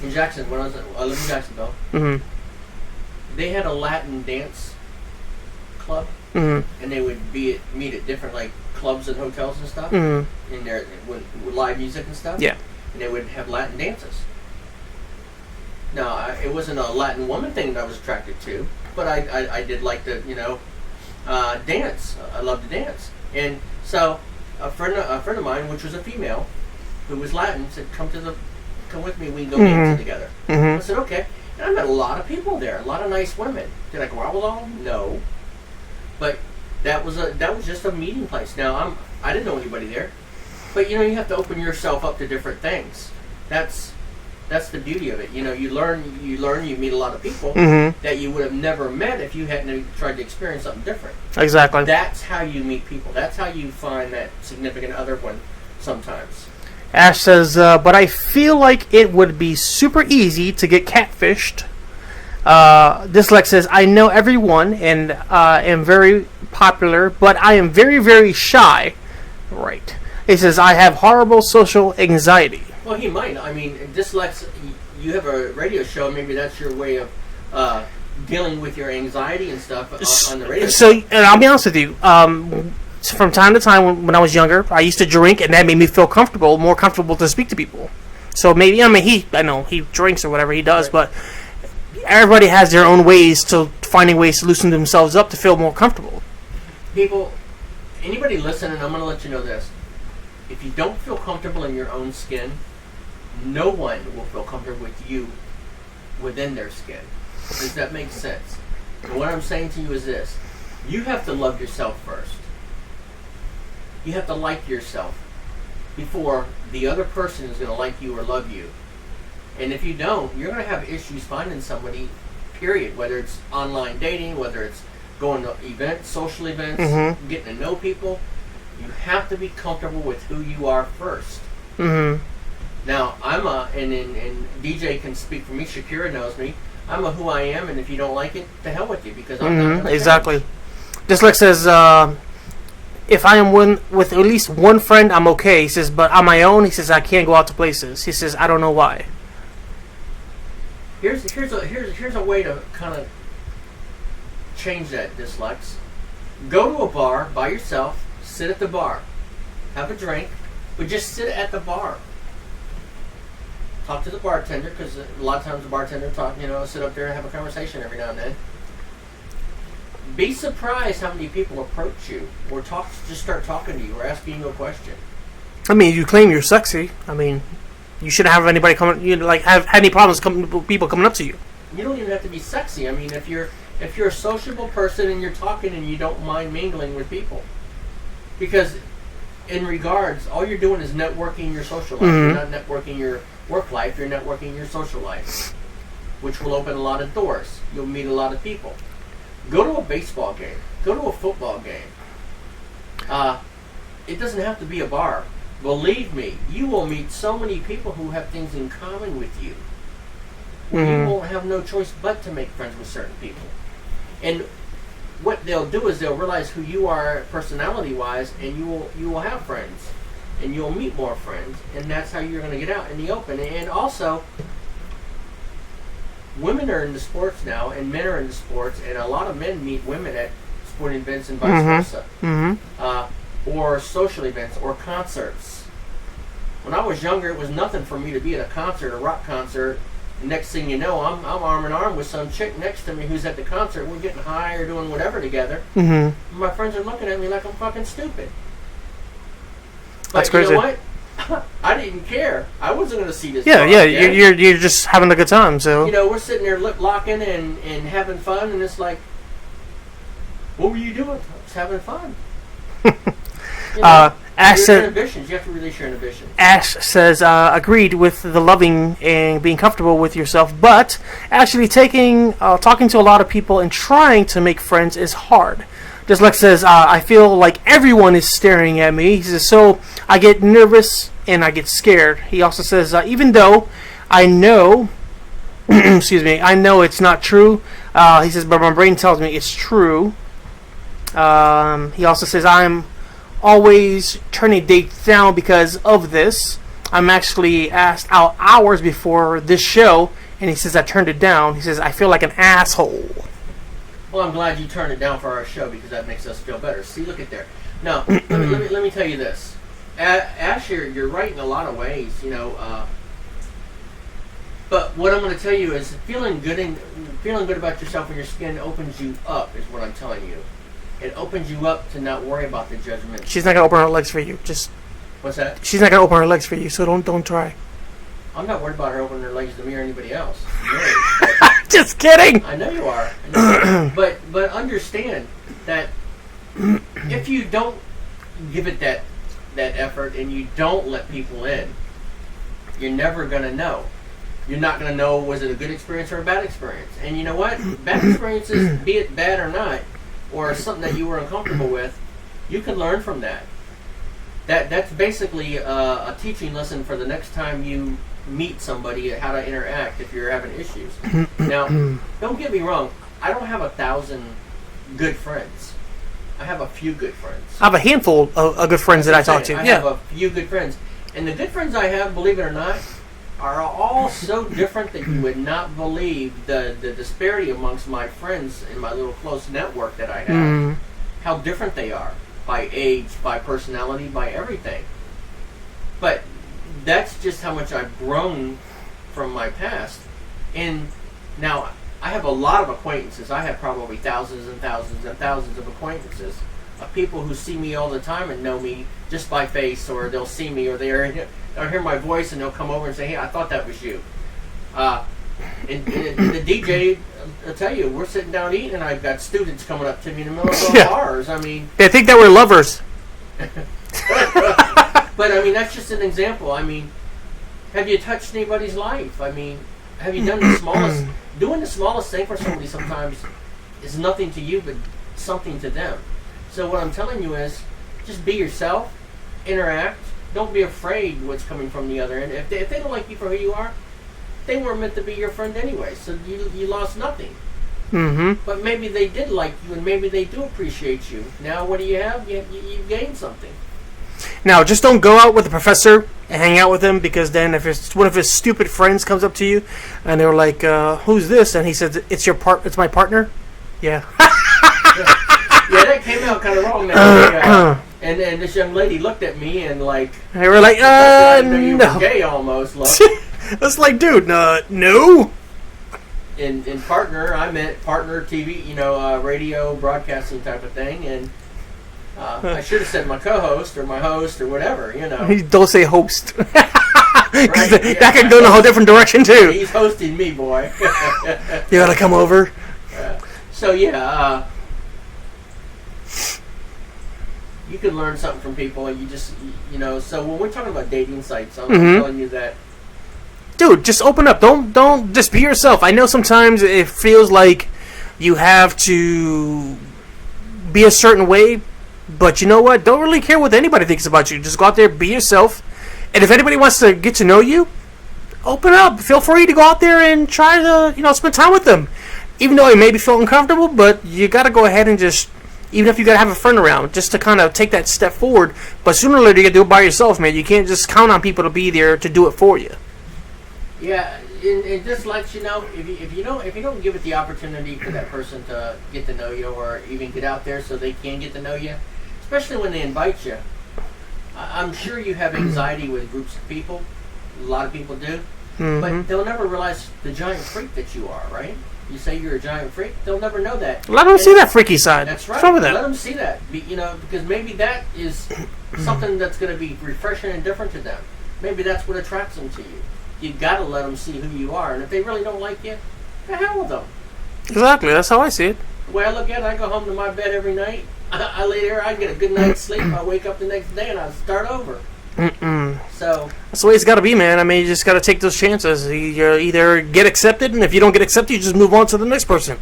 In Jackson, when I lived in Jacksonville. Mm-hmm. They had a Latin dance club, and they would meet at different clubs and hotels and stuff, in there with live music and stuff. Yeah, and they would have Latin dances. Now, it wasn't a Latin woman thing that I was attracted to, but I did like to dance. I love to dance, and so a friend of mine, which was a female, who was Latin, said, "Come with me. We can go dancing together." I said, "Okay." And I met a lot of people there, a lot of nice women. Did I go out with all? No, but that was just a meeting place. Now I didn't know anybody there, but you know, you have to open yourself up to different things. That's the beauty of it. You know, you learn, you meet a lot of people that you would have never met if you hadn't tried to experience something different. Exactly. That's how you meet people. That's how you find that significant other one sometimes. Ash says, but I feel like it would be super easy to get catfished. Dyslex says, I know everyone and am very popular, but I am very, very shy. Right. He says, I have horrible social anxiety. Well, he might. I mean, Dyslex, you have a radio show. Maybe that's your way of dealing with your anxiety and stuff on the radio show. So, and I'll be honest with you. From time to time, when I was younger, I used to drink, and that made me feel more comfortable to speak to people. So maybe, I know he drinks or whatever he does, but everybody has their own ways to finding ways to loosen themselves up to feel more comfortable. People, anybody listening, I'm going to let you know this. If you don't feel comfortable in your own skin, no one will feel comfortable with you within their skin. Does that make sense? And what I'm saying to you is this. You have to love yourself first. You have to like yourself before the other person is going to like you or love you. And if you don't, you're going to have issues finding somebody, period. Whether it's online dating, whether it's going to events, social events, getting to know people. You have to be comfortable with who you are first. Now, and DJ can speak for me, Shakira knows me, I'm a who I am, and if you don't like it, to hell with you, because I'm not going to exactly. Dyslex says, if I am with at least one friend, I'm okay. He says, but on my own, he says, I can't go out to places. He says, I don't know why. Here's a way to kind of change that, Dyslex. Go to a bar by yourself, sit at the bar, have a drink, but just sit at the bar. Talk to the bartender, because a lot of times the bartender sit up there and have a conversation every now and then. Be surprised how many people approach you or just start talking to you or asking you a question. I mean, you claim you're sexy. I mean, you shouldn't have anybody have any problems people coming up to you. You don't even have to be sexy. I mean, if you're a sociable person and you're talking and you don't mind mingling with people, because in regards, all you're doing is networking your social life. You're not networking your work life. You're networking your social life, which will open a lot of doors. You'll meet a lot of people. Go to a baseball game. Go to a football game. It doesn't have to be a bar. Believe me, you will meet so many people who have things in common with you. You won't have no choice but to make friends with certain people. And what they'll do is they'll realize who you are personality-wise, and you will have friends. And you'll meet more friends. And that's how you're going to get out in the open. And also, women are into sports now, and men are into sports, and a lot of men meet women at sporting events and vice versa. Or social events, or concerts. When I was younger, it was nothing for me to be at a concert, a rock concert. Next thing you know, I'm arm in arm with some chick next to me who's at the concert. We're getting high or doing whatever together. My friends are looking at me like I'm fucking stupid. But that's crazy. You know what? I didn't care. I wasn't going to see this. Yeah. You're just having a good time. So we're sitting there lip locking and having fun, and it's like, what were you doing? I was having fun. Ash said, inhibitions. You have to release your inhibitions. Ash says, agreed with the loving and being comfortable with yourself, but actually talking to a lot of people and trying to make friends is hard. Just like says, I feel like everyone is staring at me. He says, so I get nervous and I get scared. He also says, even though I know, excuse me, I know it's not true. He says, but my brain tells me it's true. He also says, I'm always turning dates down because of this. I'm actually asked out hours before this show, and he says I turned it down. He says I feel like an asshole. Well, I'm glad you turned it down for our show because that makes us feel better. See, look at there. Now, let me tell you this. Ash, you're right in a lot of ways, but what I'm going to tell you is feeling good about yourself and your skin opens you up, is what I'm telling you. It opens you up to not worry about the judgment. She's not gonna open her legs for you. What's that? She's not gonna open her legs for you, so don't try. I'm not worried about her opening her legs to me or anybody else. Just kidding. I know you are. But understand that if you don't give it that effort and you don't let people in, you're never gonna know. You're not gonna know, was it a good experience or a bad experience. And you know what? Bad experiences, be it bad or not, or something that you were uncomfortable with, you can learn from that. That's basically a teaching lesson for the next time you meet somebody, how to interact if you're having issues. Now, don't get me wrong, I don't have 1,000 good friends. I have a few good friends. I have a handful of good friends that I talk to. I have a few good friends. And the good friends I have, believe it or not, are all so different that you would not believe the disparity amongst my friends in my little close network that I have. How different they are by age, by personality, by everything. But that's just how much I've grown from my past. And now I have a lot of acquaintances. I have probably thousands and thousands and thousands of acquaintances of people who see me all the time and know me just by face, or they'll see me, or they'll hear my voice and they'll come over and say, hey, I thought that was you. And the DJ, I'll tell you, we're sitting down eating and I've got students coming up to me in the middle of bars. I mean, they think that we're lovers. But I mean, that's just an example. I mean, have you touched anybody's life? I mean, have you done the smallest? Doing the smallest thing for somebody sometimes is nothing to you, but something to them. So what I'm telling you is, just be yourself, interact. Don't be afraid what's coming from the other end. If they don't like you for who you are, they weren't meant to be your friend anyway. So you lost nothing. But maybe they did like you, and maybe they do appreciate you. Now what do you have? You gained something. Now, just don't go out with the professor and hang out with him, because then if one of his stupid friends comes up to you and they're like, "Who's this?" and he says, "It's my partner." Yeah. Yeah, that came out kind of wrong. And this young lady looked at me and like, they were like, you no. were gay almost. Like, it's like, dude, no. In partner, I meant partner TV, radio broadcasting type of thing, and I should have said my co-host or my host or whatever, Don't say host. Right? That could go in a whole different direction too. He's hosting me, boy. You gotta come over. you can learn something from people. You just, so when we're talking about dating sites, I'm telling you that. Dude, just open up. Don't just be yourself. I know sometimes it feels like you have to be a certain way, but you know what? Don't really care what anybody thinks about you. Just go out there, be yourself. And if anybody wants to get to know you, open up. Feel free to go out there and try to, spend time with them. Even though it may be feel uncomfortable, but you got to go ahead and just, even if you got to have a friend around, just to kind of take that step forward. But sooner or later, you got to do it by yourself, man. You can't just count on people to be there to do it for you. Yeah, it just lets you know, if you don't give it the opportunity for that person to get to know you, or even get out there so they can get to know you, especially when they invite you. I'm sure you have anxiety with groups of people. A lot of people do. But they'll never realize the giant freak that you are, right? You say you're a giant freak, they'll never know that. Let them see that freaky side. That's right. What's wrong with that? Let them see that. Because maybe that is something that's going to be refreshing and different to them. Maybe that's what attracts them to you. You got to let them see who you are. And if they really don't like you, the hell with them. Exactly. That's how I see it. The way I look at it, I go home to my bed every night. I lay there, I get a good night's sleep. I wake up the next day and I start over. So that's the way it's got to be, man. I mean, you just got to take those chances. You either get accepted, and if you don't get accepted, you just move on to the next person.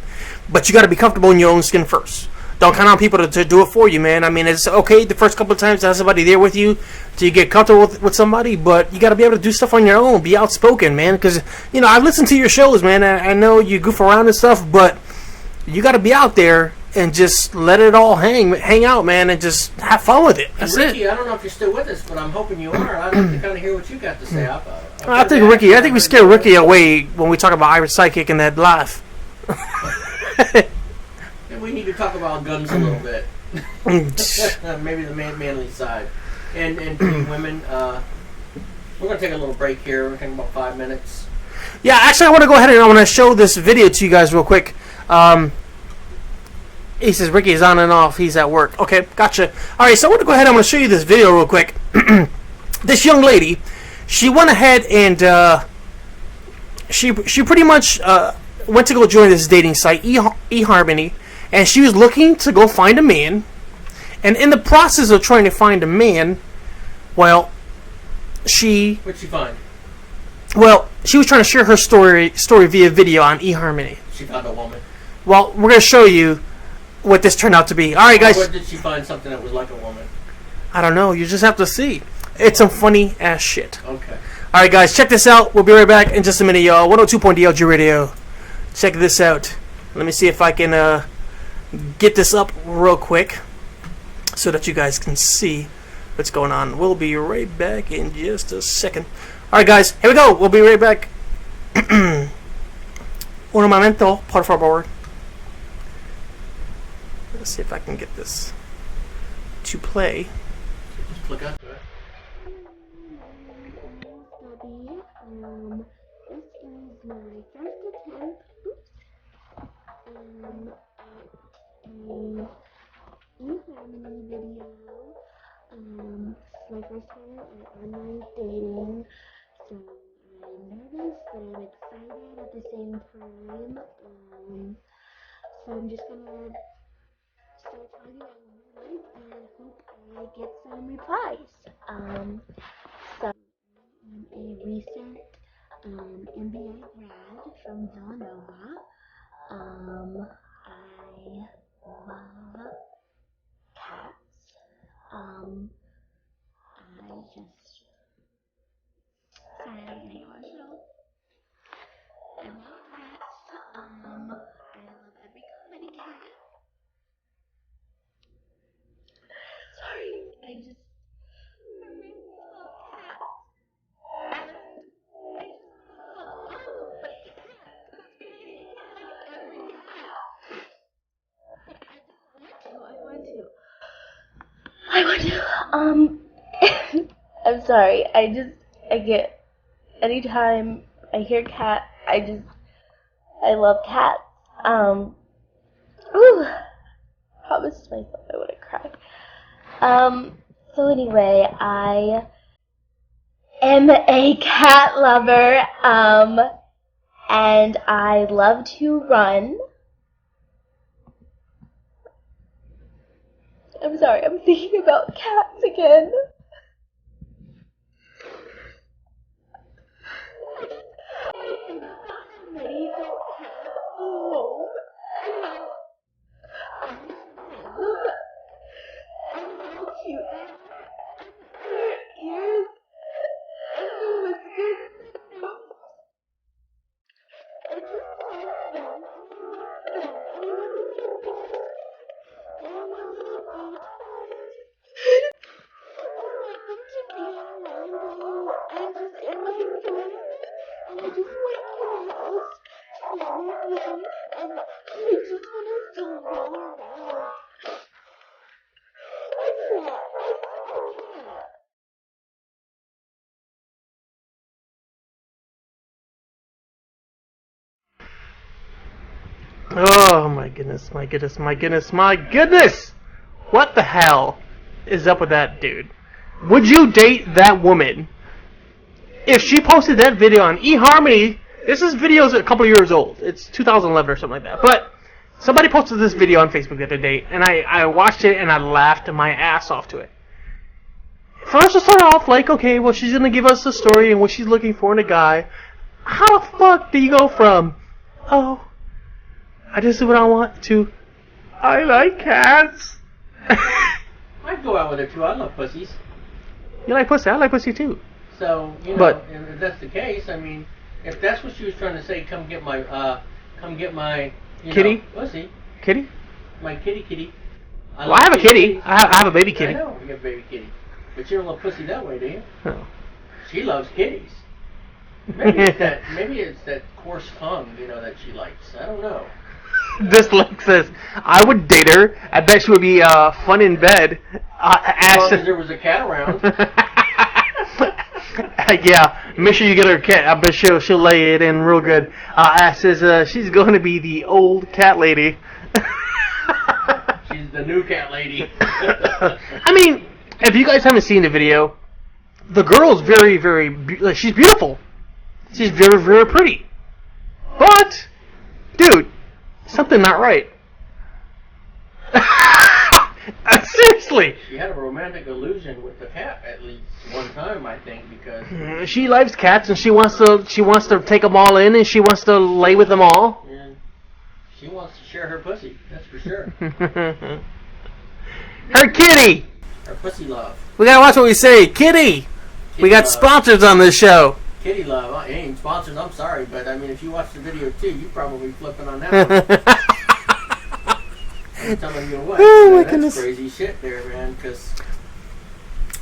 But you got to be comfortable in your own skin first. Don't count on people to do it for you, man. I mean, it's okay the first couple of times to have somebody there with you till you get comfortable with somebody, but you got to be able to do stuff on your own. Be outspoken, man, because, I've listened to your shows, man. I know you goof around and stuff, but you got to be out there and just let it all hang out, man, and just have fun with it. That's Ricky, it. I don't know if you're still with us, but I'm hoping you are. I'd like to kind of hear what you got to say. I think we scared Ricky away when we talk about Irish Psychic and that laugh. We need to talk about guns a little bit. Maybe the manly side. And for you women, we're going to take a little break here. We're taking about 5 minutes. Yeah, actually, I want to go ahead and I want to show this video to you guys real quick. He says Ricky is on and off. He's at work. Okay, gotcha. All right, so I want to go ahead and I'm going to show you this video real quick. This young lady, she went ahead and she pretty much went to go join this dating site, eHarmony, and she was looking to go find a man. And in the process of trying to find a man, well, What'd she find? Well, she was trying to share her story via video on eHarmony. She found a woman. Well, we're going to show you what this turned out to be. All right, guys. Or did she find something that was like a woman? I don't know. You just have to see. It's some funny ass shit. Okay. All right, guys. Check this out. We'll be right back in just a minute, y'all. 102.DLG Radio. Check this out. Let me see if I can get this up real quick so that you guys can see what's going on. We'll be right back in just a second. All right, guys. Here we go. We'll be right back. Un momento, por favor. Let's see if I can get this to play. Just click onto it. My first time at online dating, so I'm nervous, but I'm excited at the same time. So I'm just gonna start talking online and hope I get some replies. So I'm a recent MBA grad from Villanova. I love cats. Sorry, I'm getting emotional. I love cats. I love every kind of cat. Sorry, I really love cats. I just love all of my cats. Like every cat. I want to. I'm sorry. I get, anytime I hear cat, I love cats. Promised myself I wouldn't cry. So anyway, I am a cat lover, and I love to run. I'm sorry, I'm thinking about cats again. I'm ready to go home. And how cute they are. Their ears and their whiskers and nose. I just want them. Oh my goodness, my goodness, my goodness, my goodness! What the hell is up with that dude? Would you date that woman if she posted that video on eHarmony? This video's a couple of years old. It's 2011 or something like that. But somebody posted this video on Facebook the other day, and I watched it and I laughed my ass off to it. First, it started off like, okay, well, she's gonna give us a story and what she's looking for in a guy. How the fuck do you go from, oh, I just do what I want, to, I like cats? I'd go out with her too. I love pussies. You like pussy? I like pussy too. So, you know, but, if that's the case, I mean, if that's what she was trying to say, come get my kitty? Pussy. Kitty? My kitty. I have a kitty. I have a baby kitty. I know, you have a baby kitty. But you don't love pussy that way, do you? No. She loves kitties. Maybe it's that coarse tongue, that she likes. I don't know. This link says, I would date her. I bet she would be fun in bed. As long as there was a cat around. Yeah, make sure you get her a cat. I bet she'll lay it in real good. Ash says she's going to be the old cat lady. She's the new cat lady. I mean, if you guys haven't seen the video, the girl's very, very, she's beautiful. She's very, very pretty. But, dude, something not right. Seriously. She had a romantic illusion with the cat at least one time, I think, because she likes cats and she wants to take them all in and she wants to lay with them all. And she wants to share her pussy. That's for sure. Her kitty. Her pussy love. We gotta watch what we say, kitty. We got love. Sponsors on this show. Kitty love. It ain't sponsors. I'm sorry, but I mean, if you watch the video too, you probably flipping on that one. I'm telling you what, my that's goodness. crazy shit there, man. Because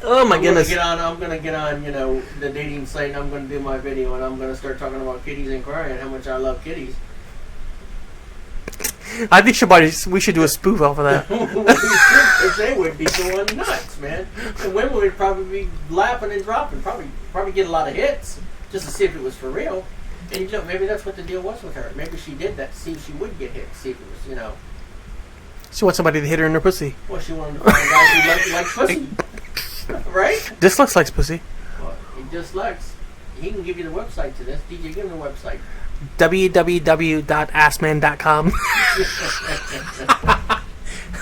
oh my goodness, I'm gonna get on, the dating site, and I'm gonna do my video, and I'm gonna start talking about kitties and crying, how much I love kitties. I think we should do a spoof off of that. They would be going nuts, man. And women would probably be laughing and dropping, probably get a lot of hits just to see if it was for real. And maybe that's what the deal was with her. Maybe she did that to see if she would get hit, see if it was, She wants somebody to hit her in her pussy. Well, she wanted to find a guy who likes pussy. Right? Dyslux likes pussy. Well, he dislikes. He can give you the website to this. DJ, give him the website. www.assman.com.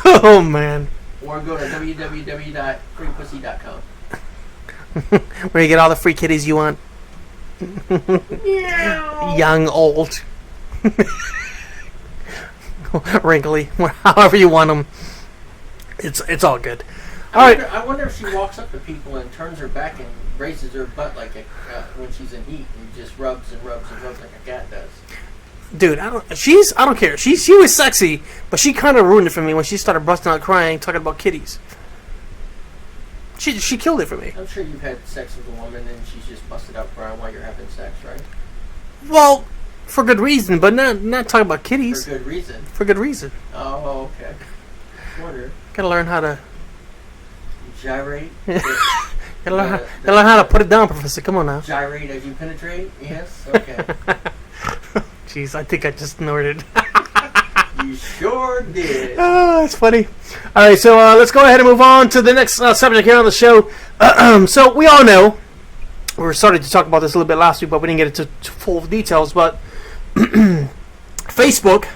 Oh, man. Or go to www.freepussy.com. Where you get all the free kitties you want. Young, old. Wrinkly, however you want them. It's all good. I wonder if she walks up to people and turns her back and raises her butt like when she's in heat and just rubs and rubs and rubs like a cat does. Dude, I don't care. She was sexy, but she kind of ruined it for me when she started busting out crying, talking about kitties. She killed it for me. I'm sure you've had sex with a woman and she's just busted out crying while you're having sex, right? Well, for good reason, but not talking about kitties. For good reason. For good reason. Oh, okay. Wonder. Gotta learn how to gyrate. Gotta learn how to put it down, Professor. Come on now. Gyrate as you penetrate. Yes. Okay. Jeez, I think I just snorted. You sure did. Oh, that's funny. All right, so let's go ahead and move on to the next subject here on the show. So we all know, we were starting to talk about this a little bit last week, but we didn't get into full details. But Facebook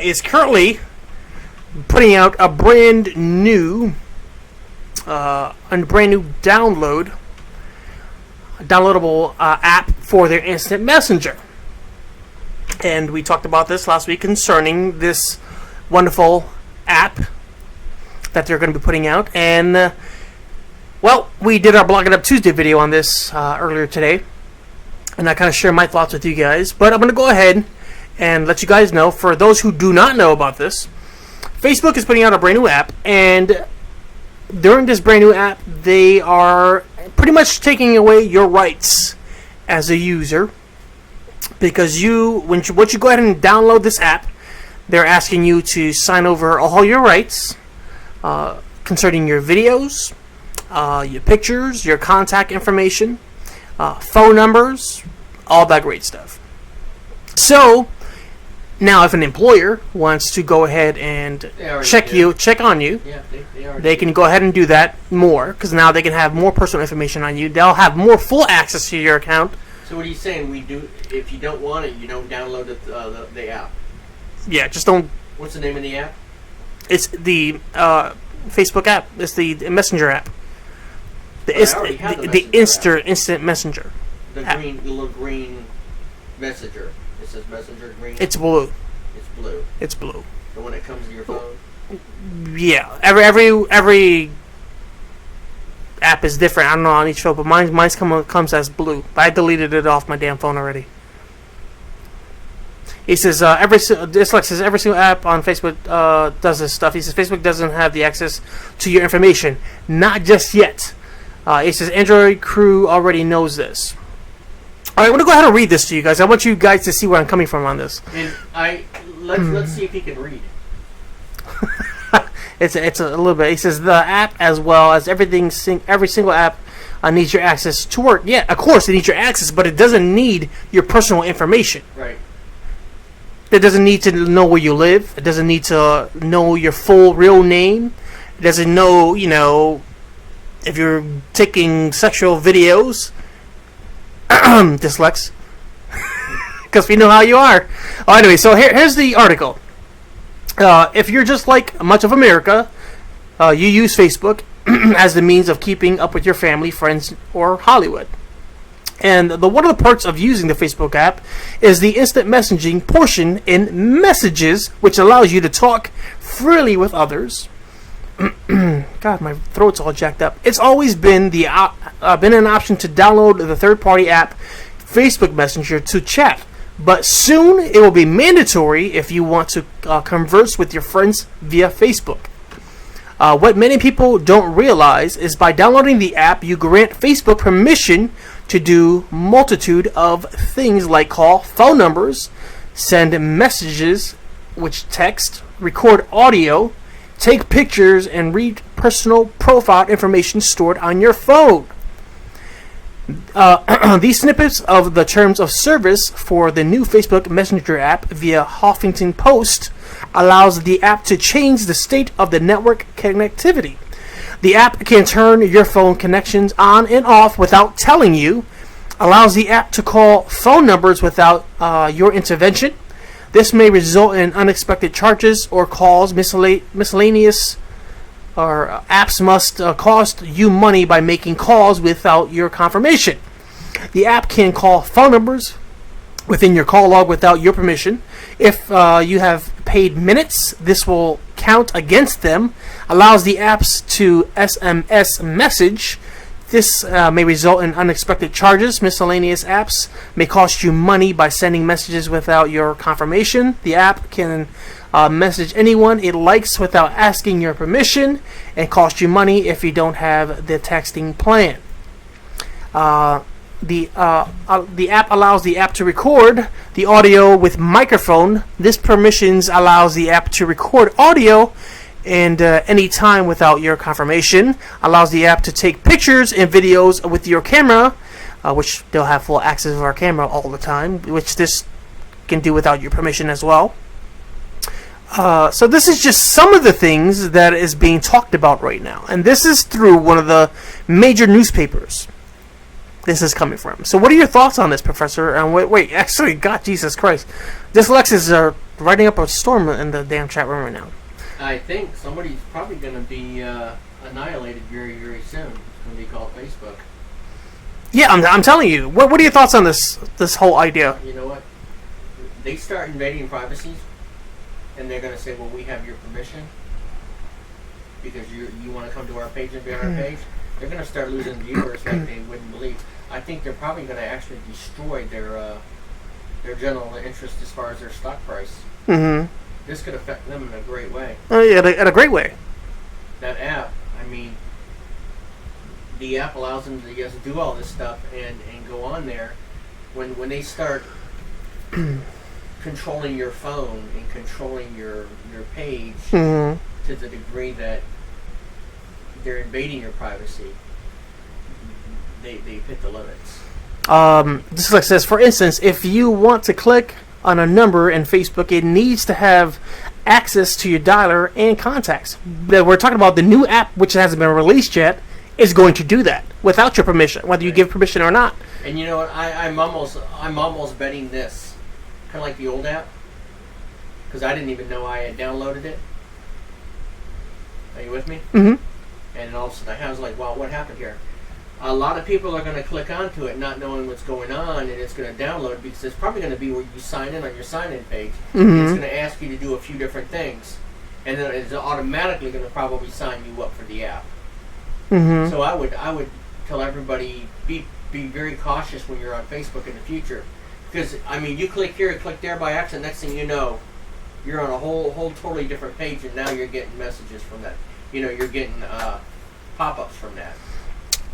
is currently putting out a brand new downloadable app for their instant messenger. And we talked about this last week concerning this wonderful app that they're going to be putting out. And well, we did our Block It Up Tuesday video on this earlier today, and I kind of share my thoughts with you guys. But I'm going to go ahead and let you guys know, for those who do not know about this, Facebook is putting out a brand new app, and during this brand new app, they are pretty much taking away your rights as a user, because once you go ahead and download this app, they're asking you to sign over all your rights concerning your videos, your pictures, your contact information, phone numbers, all that great stuff. So now, if an employer wants to go ahead and check on you, they can go ahead and do that more, because now they can have more personal information on you. They'll have more full access to your account. So what are you saying? If you don't want it, you don't download the app. Yeah, just don't. What's the name of the app? It's the Facebook app. It's the Messenger app. The instant messenger. The little green messenger. It says messenger green. It's blue. It's blue. It's blue. The one that comes to your phone. Yeah. Every app is different. I don't know on each phone, but mine's comes as blue. But I deleted it off my damn phone already. He says every single app on Facebook does this stuff. He says Facebook doesn't have the access to your information, not just yet. He says Android crew already knows this. All right, I'm gonna go ahead and read this to you guys. I want you guys to see where I'm coming from on this. And let's see if he can read. It's a little bit. He says the app, as well as every single app, needs your access to work. Yeah, of course it needs your access, but it doesn't need your personal information. Right. It doesn't need to know where you live. It doesn't need to know your full real name. It doesn't know, if you're taking sexual videos. Dyslex. Because we know how you are. Anyway, so here's the article. If you're just like much of America, you use Facebook as the means of keeping up with your family, friends, or Hollywood. And one of the perks of using the Facebook app is the instant messaging portion in Messages, which allows you to talk freely with others. God, my throat's all jacked up. It's always been been an option to download the third-party app Facebook Messenger to chat, but soon it will be mandatory if you want to converse with your friends via Facebook. What many people don't realize is by downloading the app, you grant Facebook permission to do multitude of things like call phone numbers, send messages, which text, record audio, take pictures, and read personal profile information stored on your phone. These snippets of the terms of service for the new Facebook Messenger app via Huffington Post allows the app to change the state of the network connectivity. The app can turn your phone connections on and off without telling you, allows the app to call phone numbers without your intervention. This may result in unexpected charges or calls miscellaneous, or apps must cost you money by making calls without your confirmation. The app can call phone numbers within your call log without your permission. If you have paid minutes, this will count against them. Allows the apps to SMS message. This may result in unexpected charges. Miscellaneous apps may cost you money by sending messages without your confirmation. The app can message anyone it likes without asking your permission, and cost you money if you don't have the texting plan. The app allows the app to record the audio with microphone. This permissions allows the app to record audio and any time without your confirmation. Allows the app to take pictures and videos with your camera, which they'll have full access of our camera all the time, which this can do without your permission as well. So this is just some of the things that is being talked about right now, and this is through one of the major newspapers this is coming from. So what are your thoughts on this, Professor? And wait, actually, God, Jesus Christ, Dyslex is writing up a storm in the damn chat room right now. I think somebody's probably going to be annihilated very, very soon. It's going to be called Facebook. Yeah, I'm telling you. What are your thoughts on this whole idea? You know what? They start invading privacy, and they're going to say, well, we have your permission because you want to come to our page and be on our page. They're going to start losing viewers like they wouldn't believe. I think they're probably going to actually destroy their general interest as far as their stock price. Mm-hmm. This could affect them in a great way. Yeah, in a great way. That app, I mean, the app allows them to just do all this stuff and go on there. When they start controlling your phone and controlling your page Mm-hmm. to the degree that they're invading your privacy, they hit the limits. Just like it says, for instance, if you want to click on a number in Facebook, it needs to have access to your dialer and contacts. We're talking about the new app, which hasn't been released yet, is going to do that without your permission, whether you give permission or not. And you know what? I'm almost betting this, kind of like the old app, because I didn't even know I had downloaded it. Are you with me? Mm-hmm. And all of a sudden I was like, wow, what happened here? A lot of people are going to click onto it not knowing what's going on, and it's going to download because it's probably going to be where you sign in on your sign-in page. Mm-hmm. It's going to ask you to do a few different things, and then it's automatically going to probably sign you up for the app. Mm-hmm. So I would tell everybody, be very cautious when you're on Facebook in the future, because I mean, you click here, click there by accident, next thing you know, you're on a whole totally different page, and now you're getting messages from that. You know, you're getting pop-ups from that.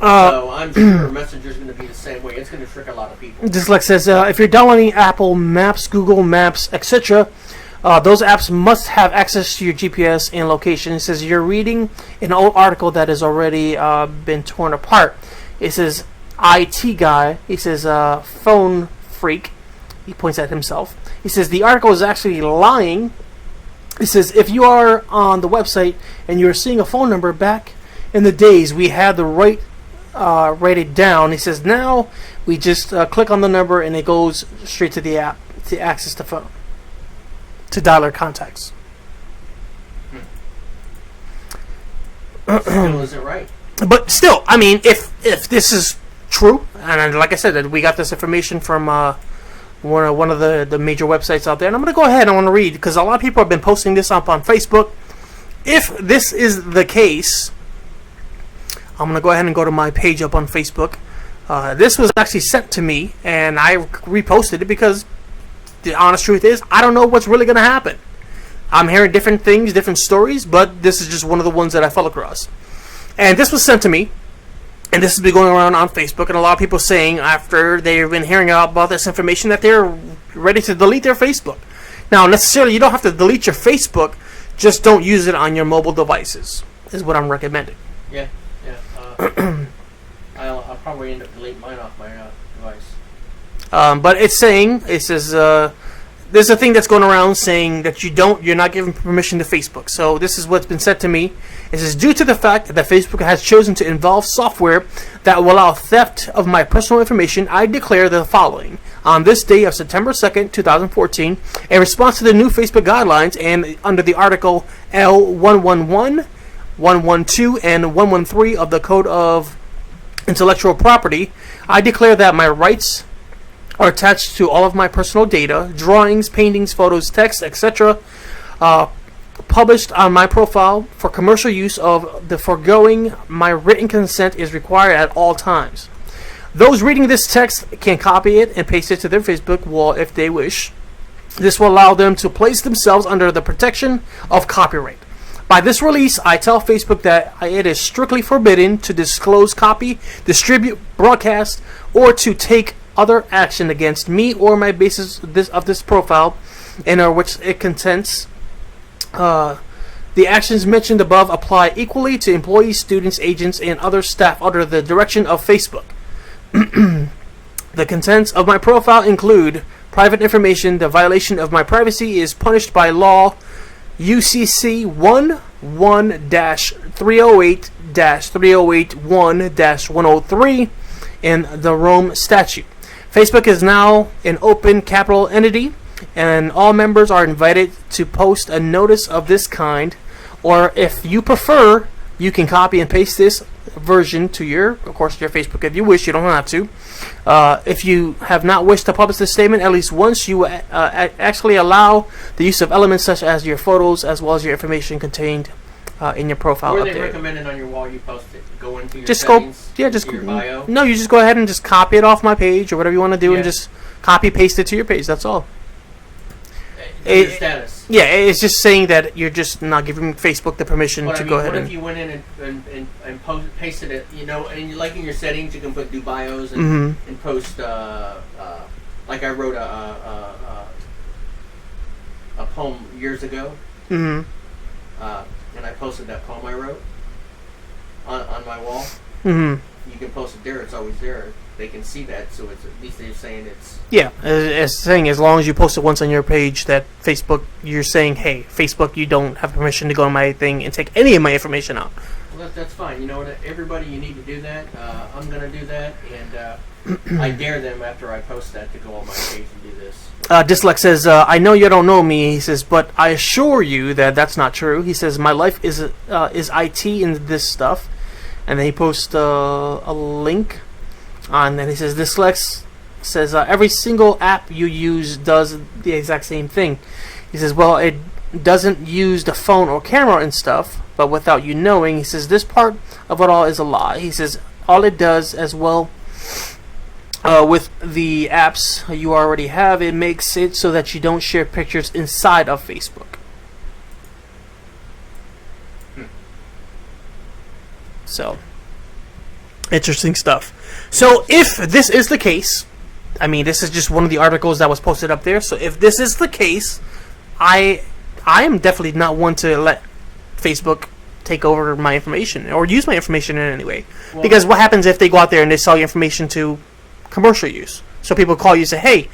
So I'm sure Messenger's going to be the same way. It's going to trick a lot of people. Just like it says, if you're downloading Apple Maps, Google Maps, etc., those apps must have access to your GPS and location. It says you're reading an old article that has already been torn apart. It says IT guy. He says phone freak. He points at himself. He says the article is actually lying. He says if you are on the website and you're seeing a phone number back in the days, we had the right write it down. He says now we just click on the number and it goes straight to the app to access the phone, to dial our contacts. Still isn't right. But still, I mean, if this is true, and like I said, we got this information from one of the major websites out there, and I'm going to go ahead and I want to read, because a lot of people have been posting this up on Facebook. If this is the case, I'm going to go ahead and go to my page up on Facebook. This was actually sent to me, and I reposted it because the honest truth is, I don't know what's really going to happen. I'm hearing different things, different stories, but this is just one of the ones that I fell across. And this was sent to me, and this has been going around on Facebook, and a lot of people saying after they've been hearing about this information that they're ready to delete their Facebook. Now, necessarily, you don't have to delete your Facebook, just don't use it on your mobile devices, is what I'm recommending. Yeah. I'll probably end up deleting mine off my device. But it says there's a thing that's going around saying that you're not giving permission to Facebook. So this is what's been said to me. It says, due to the fact that Facebook has chosen to involve software that will allow theft of my personal information, I declare the following. On this day of September 2nd, 2014, in response to the new Facebook guidelines and under the article L111, 112, and 113 of the Code of Intellectual Property, I declare that my rights are attached to all of my personal data, drawings, paintings, photos, text, etc., published on my profile for commercial use of the foregoing. My written consent is required at all times. Those reading this text can copy it and paste it to their Facebook wall if they wish. This will allow them to place themselves under the protection of copyright. By this release, I tell Facebook that it is strictly forbidden to disclose, copy, distribute, broadcast, or to take other action against me or my basis of this profile, in which it contents. The actions mentioned above apply equally to employees, students, agents, and other staff under the direction of Facebook. The contents of my profile include private information. The violation of my privacy is punished by law UCC 11-308-3081-103 in the Rome Statute. Facebook is now an open capital entity, and all members are invited to post a notice of this kind Or if you prefer, you can copy and paste this version to your Facebook if you wish. You don't have to. If you have not wished to publish this statement at least once, you actually allow the use of elements such as your photos as well as your information contained in your profile. Or they recommend it on your wall. You post it. Go into your settings. Just your bio. No, you just go ahead and just copy it off my page or whatever you want to do, and just copy paste it to your page. That's all. Your status. Yeah, it's just saying that you're just not giving Facebook the permission to go ahead. What if you went in and pasted it? You know, and you like in your settings, you can put do bios and post. Like I wrote a poem years ago. And I posted that poem I wrote on my wall. You can post it there; it's always there. They can see that, so it's at least they're saying it's. Yeah, it's saying as long as you post it once on your page, that Facebook, you're saying, hey, Facebook, you don't have permission to go on my thing and take any of my information out. Well, that's fine. You know what? Everybody, you need to do that. I'm gonna do that, and I dare them after I post that to go on my page and do this. Dislex says, I know you don't know me, he says, but I assure you that that's not true. He says, my life is IT in this stuff. And then he posts a link. And then he says, Dislex says, every single app you use does the exact same thing. He says, well, it doesn't use the phone or camera and stuff, but without you knowing, he says, this part of it all is a lie. He says, all it does as well with the apps you already have, it makes it so that you don't share pictures inside of Facebook. So, interesting stuff. So, if this is the case, I mean, this is just one of the articles that was posted up there. So, if this is the case, I am definitely not one to let Facebook take over my information or use my information in any way. Well, because what happens if they go out there and they sell your information to commercial use? So people call you and say, hey,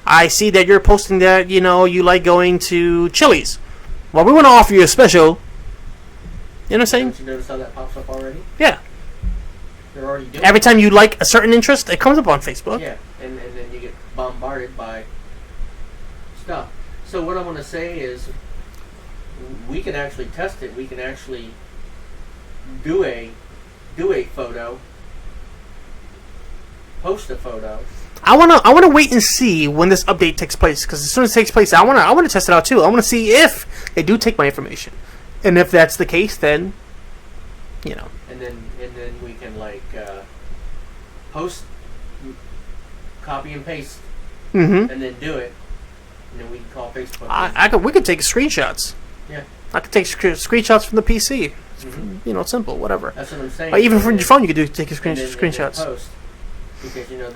I see that you're posting that, you know, you like going to Chili's. Well, we want to offer you a special. You know what I'm saying? Did you notice how that pops up already? Yeah. They're already doing Every time you like a certain interest, it comes up on Facebook. Yeah, and then you get bombarded by stuff. So what I want to say is we can actually test it. We can actually do a photo, post a photo. I wanna wait and see when this update takes place, because as soon as it takes place, I wanna test it out too. I wanna see if they do take my information, and if that's the case, then you know. And then we can post, copy and paste, and then do it, and then we can call Facebook. We could take screenshots. Yeah. I could take screenshots from the PC. You know, it's simple, whatever. That's what I'm saying. Or even from your phone, you could take screenshots. And post, because you know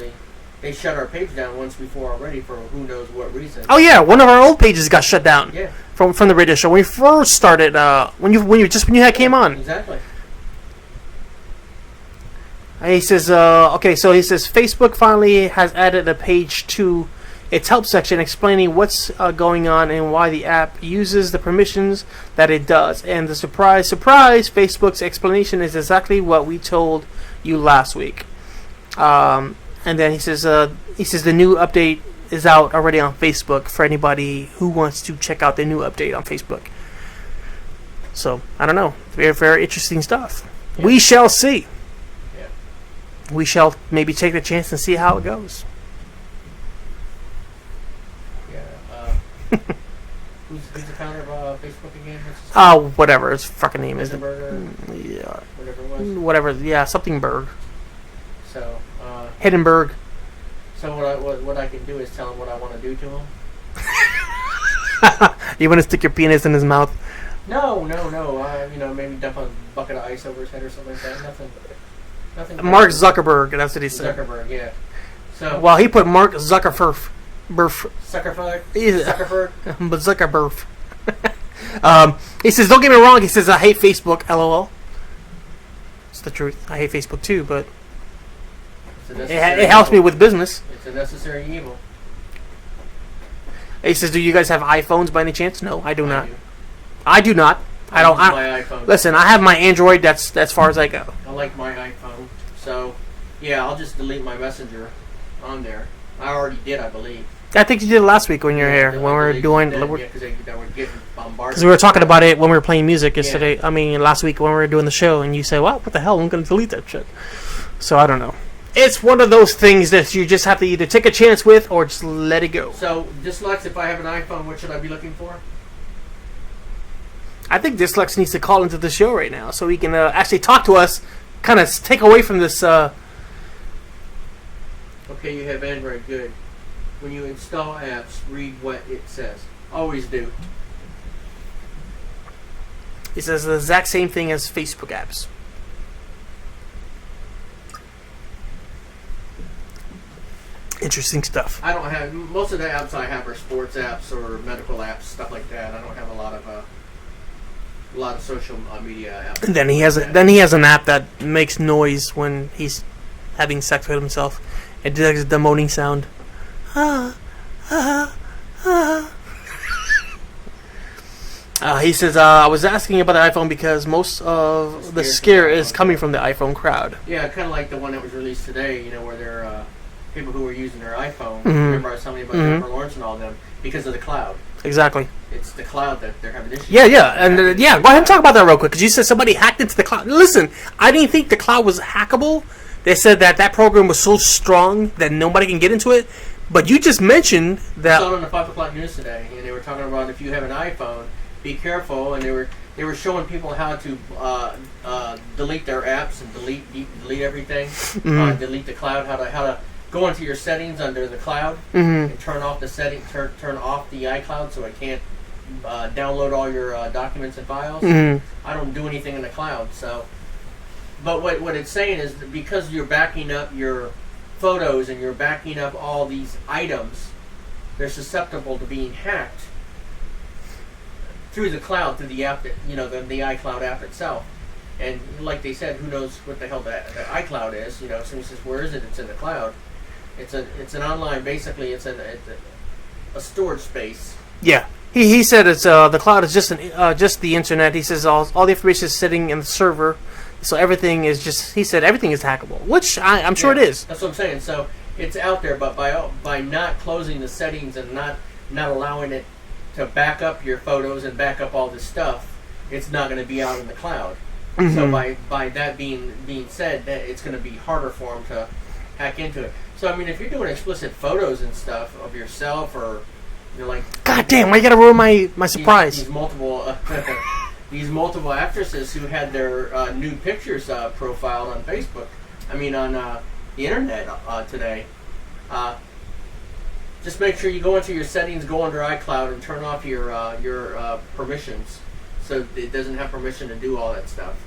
they shut our page down once before already for who knows what reason. Oh yeah, one of our old pages got shut down. Yeah. From the radio show when we first started. When you came on. Exactly. And he says, okay, so he says Facebook finally has added a page to its help section explaining what's going on and why the app uses the permissions that it does. And the surprise, Facebook's explanation is exactly what we told you last week. And then he says the new update is out already on Facebook for anybody who wants to check out the new update on Facebook. So, I don't know. Very, very interesting stuff. Yeah. We shall see. Yeah. We shall maybe take the chance and see how it goes. Who's the founder of Facebook again? Whatever his fucking name is. Yeah. Whatever it was. Whatever, yeah, something Berg. So, Hindenburg. So what I can do is tell him what I want to do to him. You want to stick your penis in his mouth? No. Maybe dump a bucket of ice over his head or something like that. Nothing. Mark Zuckerberg, that's what he said. Zuckerberg, yeah. So. Well, he put Mark Zuckerberg. Zuckerberg. But Zuckerberg. He says, don't get me wrong. He says, I hate Facebook. LOL. It's the truth. I hate Facebook too, but it helps me with business. It's a necessary evil. He says, do you guys have iPhones by any chance? No, I do not. I do not. I don't. My iPhone. Listen, I have my Android. That's as far as I go. I like my iPhone. So, yeah, I'll just delete my Messenger on there. I already did, I believe. I think you did it last week when you were here, when we were doing... Because they were getting bombarded. Because we were talking about it when we were playing music yesterday. Yeah. I mean, last week when we were doing the show, and you said, well, what the hell, I'm going to delete that shit. So, I don't know. It's one of those things that you just have to either take a chance with or just let it go. So, Dyslex, if I have an iPhone, what should I be looking for? I think Dyslex needs to call into the show right now so he can actually talk to us, kind of take away from this... Okay, you have Android, good. When you install apps, read what it says. Always do. It says the exact same thing as Facebook apps. Interesting stuff. I don't have... Most of the apps I have are sports apps or medical apps, stuff like that. I don't have a lot of social media apps. And then he has an app that makes noise when he's having sex with himself. It does the moaning sound. He says, I was asking about the iPhone because most of the scare is coming from the iPhone crowd. Yeah, kind of like the one that was released today, where there are people who were using their iPhone. Remember I was telling you about Jennifer Lawrence and all of them, because of the cloud. Exactly. It's the cloud that they're having issues. Yeah, and go ahead and talk about that real quick, because you said somebody hacked into the cloud. Listen, I didn't think the cloud was hackable. They said that program was so strong that nobody can get into it. But you just mentioned that... I saw it on the 5 o'clock news today, and they were talking about if you have an iPhone, be careful, and they were showing people how to delete their apps and delete everything, delete the cloud, how to go into your settings under the cloud and turn off the turn off the iCloud so it can't download all your documents and files. I don't do anything in the cloud, so... But what it's saying is that because you're backing up your photos and you're backing up all these items, they're susceptible to being hacked through the cloud, through the app that, the iCloud app itself. And like they said, who knows what the hell the iCloud is? Someone says, where is it? It's in the cloud. It's an online, basically. It's a storage space. Yeah, he said it's the cloud is just the internet. He says all the information is sitting in the server. So everything is he said everything is hackable, which I'm sure it is. That's what I'm saying. So it's out there, but by not closing the settings and not allowing it to back up your photos and back up all this stuff, it's not going to be out in the cloud. So by that being said, that it's going to be harder for them to hack into it. So I mean, if you're doing explicit photos and stuff of yourself, or you're like, God damn, why you got to ruin my surprise? These multiple. These multiple actresses who had their nude pictures profiled on Facebook, on the internet today, just make sure you go into your settings, go under iCloud, and turn off your permissions, so it doesn't have permission to do all that stuff,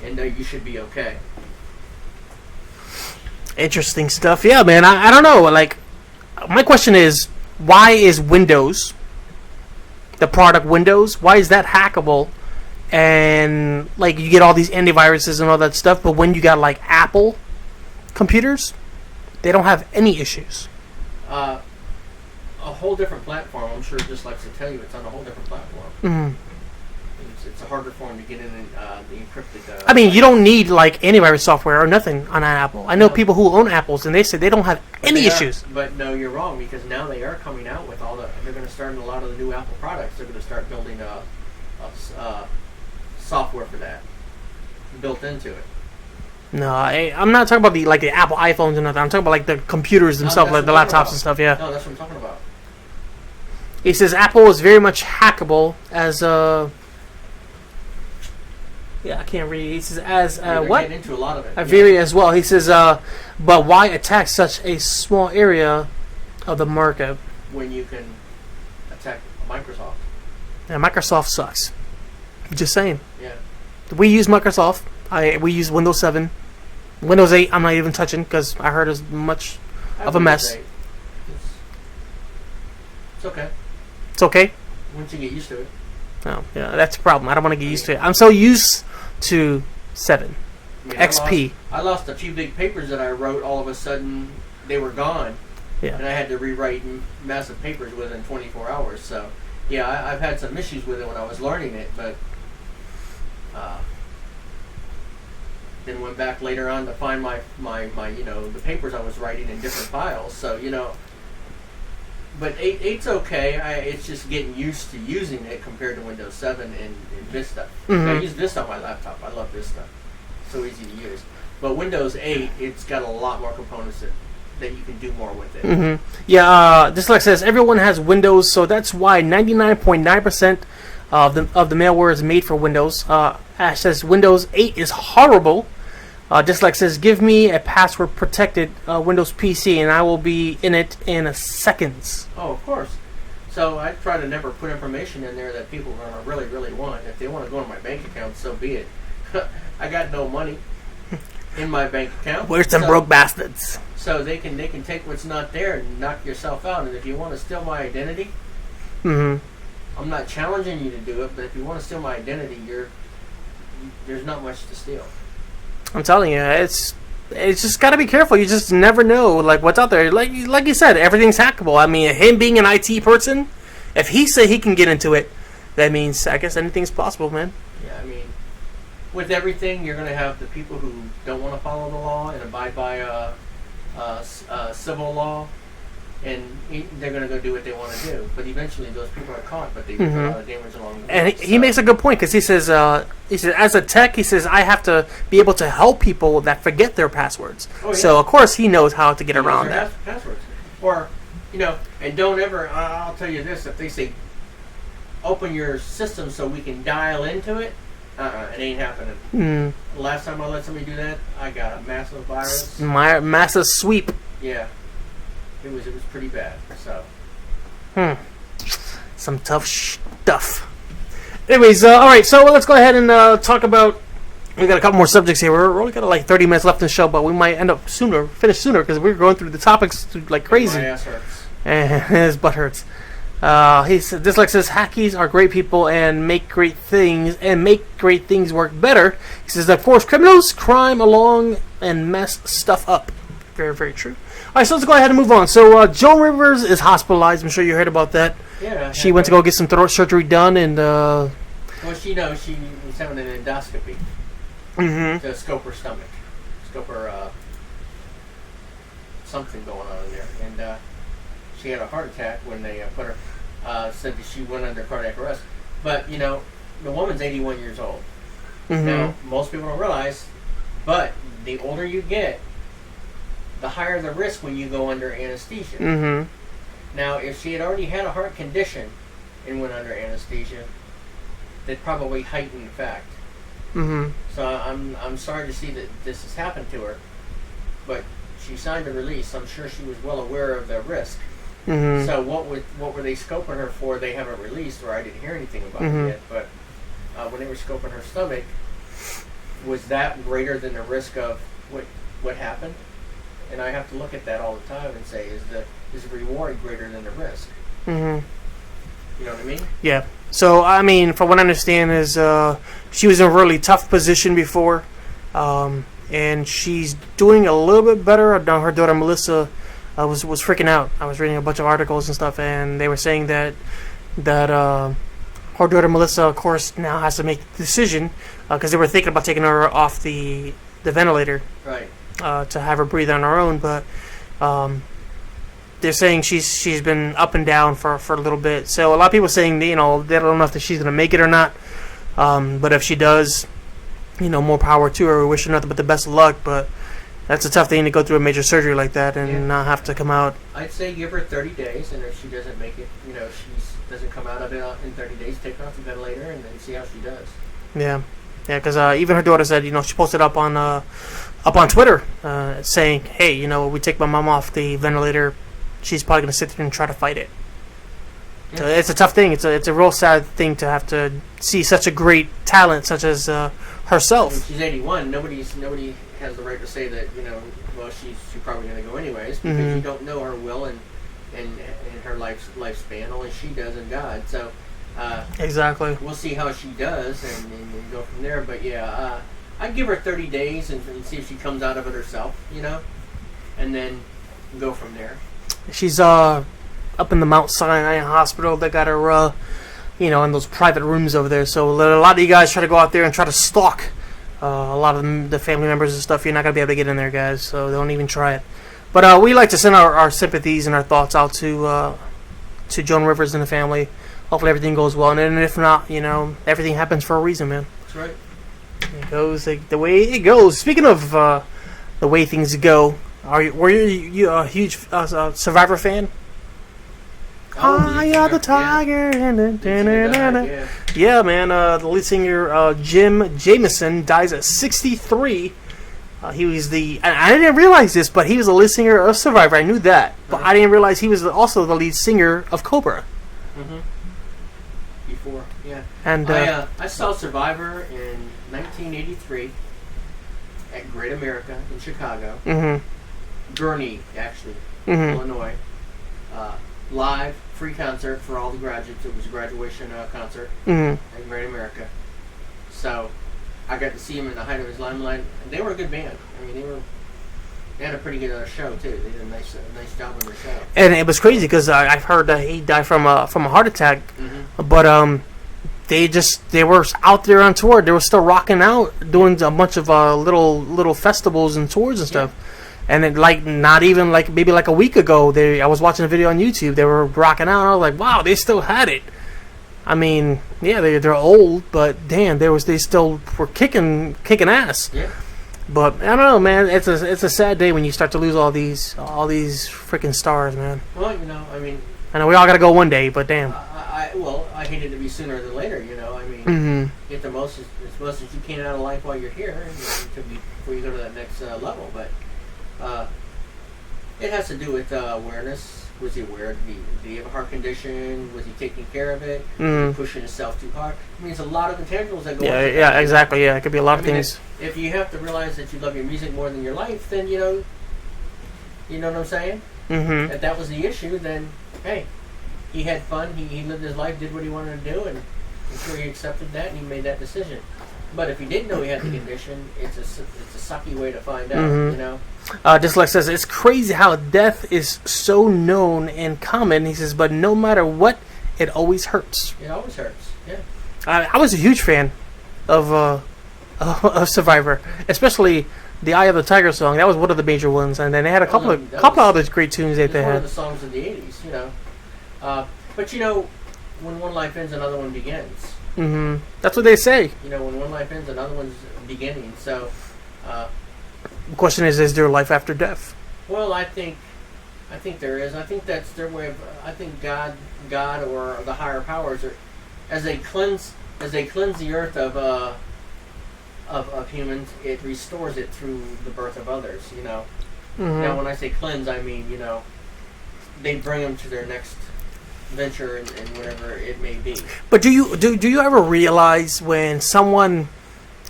and you should be okay. Interesting stuff. Yeah, man. I don't know. Like, my question is, why is Windows, the product Windows, why is that hackable? And like you get all these antiviruses and all that stuff, but when you got like Apple computers, they don't have any issues. A whole different platform. I'm sure just likes to tell you it's on a whole different platform. It's a harder form to get in the encrypted. You don't need like antivirus software or nothing on an Apple. I know people who own Apples and they say they don't have any issues. But no, you're wrong, because now they are coming out with they're going to start in a lot of the new Apple products. They're going to start building software for that built into it. No, I'm not talking about the Apple iPhones and nothing. I'm talking about like the computers themselves, like the laptops and stuff. Yeah. No, that's what I'm talking about. He says Apple is very much hackable as I can't read. He says as what? Getting into a lot of it. Very as well. He says, but why attack such a small area of the market when you can attack Microsoft? Yeah, Microsoft sucks. Just saying. Yeah. We use Microsoft. We use Windows 7. Windows 8 I'm not even touching because I heard it's much of a mess. It's okay. It's okay? Once you get used to it. Oh, yeah, that's the problem. I don't want to get used to it. I'm so used to 7. XP. I lost a few big papers that I wrote. All of a sudden, they were gone. Yeah. And I had to rewrite massive papers within 24 hours. So, yeah, I've had some issues with it when I was learning it, but then went back later on to find my the papers I was writing in different files. So, But 8's okay. It's just getting used to using it compared to Windows 7 and Vista. Mm-hmm. I use Vista on my laptop. I love Vista. It's so easy to use. But Windows 8, it's got a lot more components that you can do more with it. Mm-hmm. Yeah, just like it says, everyone has Windows, so that's why 99.9% of the malware is made for Windows. Ash says Windows 8 is horrible. Just like it says, give me a password protected Windows PC and I will be in it in seconds. Oh, of course. So I try to never put information in there that people are going to really, really want. If they want to go to my bank account, so be it. I got no money in my bank account. Where's some broke bastards? So they can take what's not there and knock yourself out. And if you want to steal my identity, Mm-hmm. I'm not challenging you to do it, but if you want to steal my identity, there's not much to steal. I'm telling you, it's just got to be careful. You just never know, like, what's out there. Like you said, everything's hackable. I mean, him being an IT person, if he say he can get into it, that means, I guess, anything's possible, man. Yeah, I mean, with everything, you're going to have the people who don't want to follow the law and abide by civil law, and they're going to go do what they want to do. But eventually, those people are caught, but they do a lot of damage along the way. And he makes a good point, because he says, as a tech, he says, I have to be able to help people that forget their passwords. Oh, yeah. So, of course, he knows how to get around that. Passwords. Or, and don't ever, I'll tell you this, if they say, open your system so we can dial into it, it ain't happening. Mm. Last time I let somebody do that, I got a massive virus. Massive sweep. Yeah. It was pretty bad, so. Some tough stuff. Anyways, alright, so let's go ahead and talk about, we got a couple more subjects here. We're only got like 30 minutes left in the show, but we might finish sooner, because we're going through the topics like crazy. My ass hurts. And his butt hurts. He said, this like says, hackies are great people and make great things work better. He says that force criminals, crime along, and mess stuff up. Very, very true. Alright, so let's go ahead and move on. So, Joan Rivers is hospitalized. I'm sure you heard about that. Yeah. She went to go get some throat surgery done, and, well, she was having an endoscopy to scope her stomach. Scope her, something going on in there. And, she had a heart attack when they put her, said that she went under cardiac arrest. But, the woman's 81 years old. Now, most people don't realize, but the older you get, the higher the risk when you go under anesthesia. Now, if she had already had a heart condition and went under anesthesia, that probably heightened the fact. So I'm sorry to see that this has happened to her, but she signed a release. I'm sure she was well aware of the risk. So what were they scoping her for? They haven't released, or I didn't hear anything about it yet. But when they were scoping her stomach, was that greater than the risk of what happened? And I have to look at that all the time and say, is the reward greater than the risk? You know what I mean? Yeah. So, I mean, from what I understand is she was in a really tough position before, and she's doing a little bit better. Now her daughter Melissa was freaking out. I was reading a bunch of articles and stuff, and they were saying that her daughter Melissa, of course, now has to make the decision, because they were thinking about taking her off the ventilator. Right. To have her breathe on her own, but they're saying she's been up and down for a little bit. So a lot of people saying they don't know if she's gonna make it or not. But if she does, more power to her. We wish her nothing but the best of luck. But that's a tough thing to go through a major surgery like that and not have to come out. I'd say give her 30 days, and if she doesn't make it, she doesn't come out of it in 30 days, take her off the ventilator and then see how she does. Yeah, because even her daughter said, she posted up on Twitter, saying, hey, we take my mom off the ventilator, she's probably going to sit there and try to fight it. So it's a tough thing. It's a real sad thing to have to see such a great talent such as herself. I mean, she's 81. Nobody has the right to say that, well, she's probably going to go anyways, because you don't know her will and her lifespan. Only she does and God. So exactly. We'll see how she does and go from there. But yeah, I'd give her 30 days and see if she comes out of it herself, and then go from there. She's up in the Mount Sinai Hospital. They got her, in those private rooms over there. So a lot of you guys try to go out there and try to stalk a lot of the family members and stuff. You're not going to be able to get in there, guys, so don't even try it. But we like to send our sympathies and our thoughts out to to Joan Rivers and the family. Hopefully everything goes well, and then if not, everything happens for a reason, man. That's right. It goes the way it goes. Speaking of the way things go, were you a huge Survivor fan? I the tiger. Yeah, man. The lead singer Jim Jamison dies at 63. He was I didn't realize this, but he was the lead singer of Survivor. I knew that, but I didn't realize he was also the lead singer of Cobra. Mm-hmm. Before, yeah. And I saw Survivor in 1983 at Great America in Chicago. Mm-hmm. Gurney, actually, Illinois. Live, free concert for all the graduates. It was a graduation concert at Great America. So I got to see him in the height of his limelight. And they were a good band. I mean, they had a pretty good show too. They did a nice job on their show. And it was crazy because I've heard that he died from a heart attack, but they were out there on tour. They were still rocking out, doing a bunch of little festivals and tours and stuff. And it, not even maybe a week ago, I was watching a video on YouTube. They were rocking out. And I was like, wow, they still had it. I mean, yeah, they're old, but damn, they still were kicking ass. Yeah. But I don't know, man. It's a sad day when you start to lose all these freaking stars, man. Well, I know we all gotta go one day, but damn. I hate it to be sooner than later. I mean, get the most as you can out of life while you're here, before you go to that next level. But it has to do with awareness. Was he aware? Did he have a heart condition? Was he taking care of it? Was he pushing himself too hard? I mean, there's a lot of intangibles that go into that. Yeah, exactly. Yeah, it could be a lot of things. If you have to realize that you love your music more than your life, then you know what I'm saying? Mm-hmm. If that was the issue, then hey, he had fun. He lived his life, did what he wanted to do, and I'm sure he accepted that and he made that decision. But if he didn't know he had the condition, it's a sucky way to find out, Dyslect says, it's crazy how death is so known and common. He says, but no matter what, it always hurts. It always hurts, yeah. I was a huge fan of Survivor, especially the Eye of the Tiger song. That was one of the major ones. And then they had a couple of other great tunes that they had. One of the songs of the 80s, But, when one life ends, another one begins. Mm-hmm. That's what they say. When one life ends, another one's beginning. So, the question is there life after death? Well, I think there is. I think that's their way of. I think God or the higher powers are, as they cleanse the earth of humans, it restores it through the birth of others. Mm-hmm. Now, when I say cleanse, I mean they bring them to their next venture and whatever it may be. But do you ever realize when someone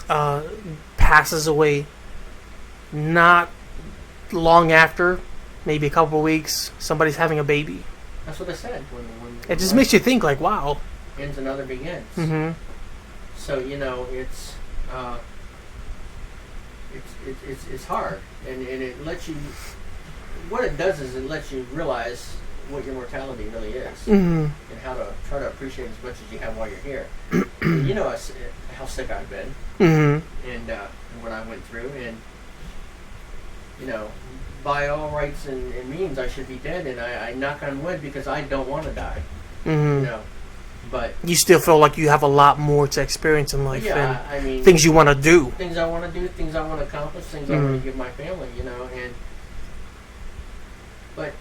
passes away, not long after, maybe a couple of weeks, somebody's having a baby? That's what I said. When it just makes you think, wow. Ends, another begins. Mm-hmm. So it's hard, and it lets you. What it does is it lets you realize what your mortality really is, and how to try to appreciate as much as you have while you're here. How sick I've been, and what I went through, and by all rights and means, I should be dead, and I knock on wood because I don't want to die. But you still feel like you have a lot more to experience in life, and things you want to do, things I want to do, things I want to accomplish, things I want to give my family, and but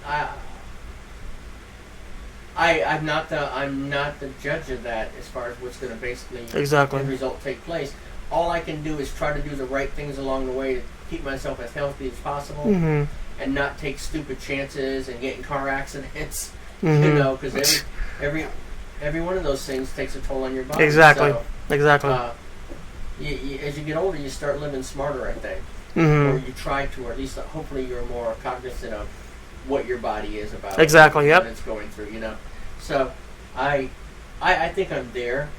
I'm not the judge of that as far as what's going to basically exactly the result take place. All I can do is try to do the right things along the way to keep myself as healthy as possible, and not take stupid chances and get in car accidents. Because every one of those things takes a toll on your body. Exactly. So, exactly. As you get older, you start living smarter, I think, or you try to, or at least hopefully you're more cognizant of what your body is about. Exactly. Yep. What it's going through. So I think I'm there.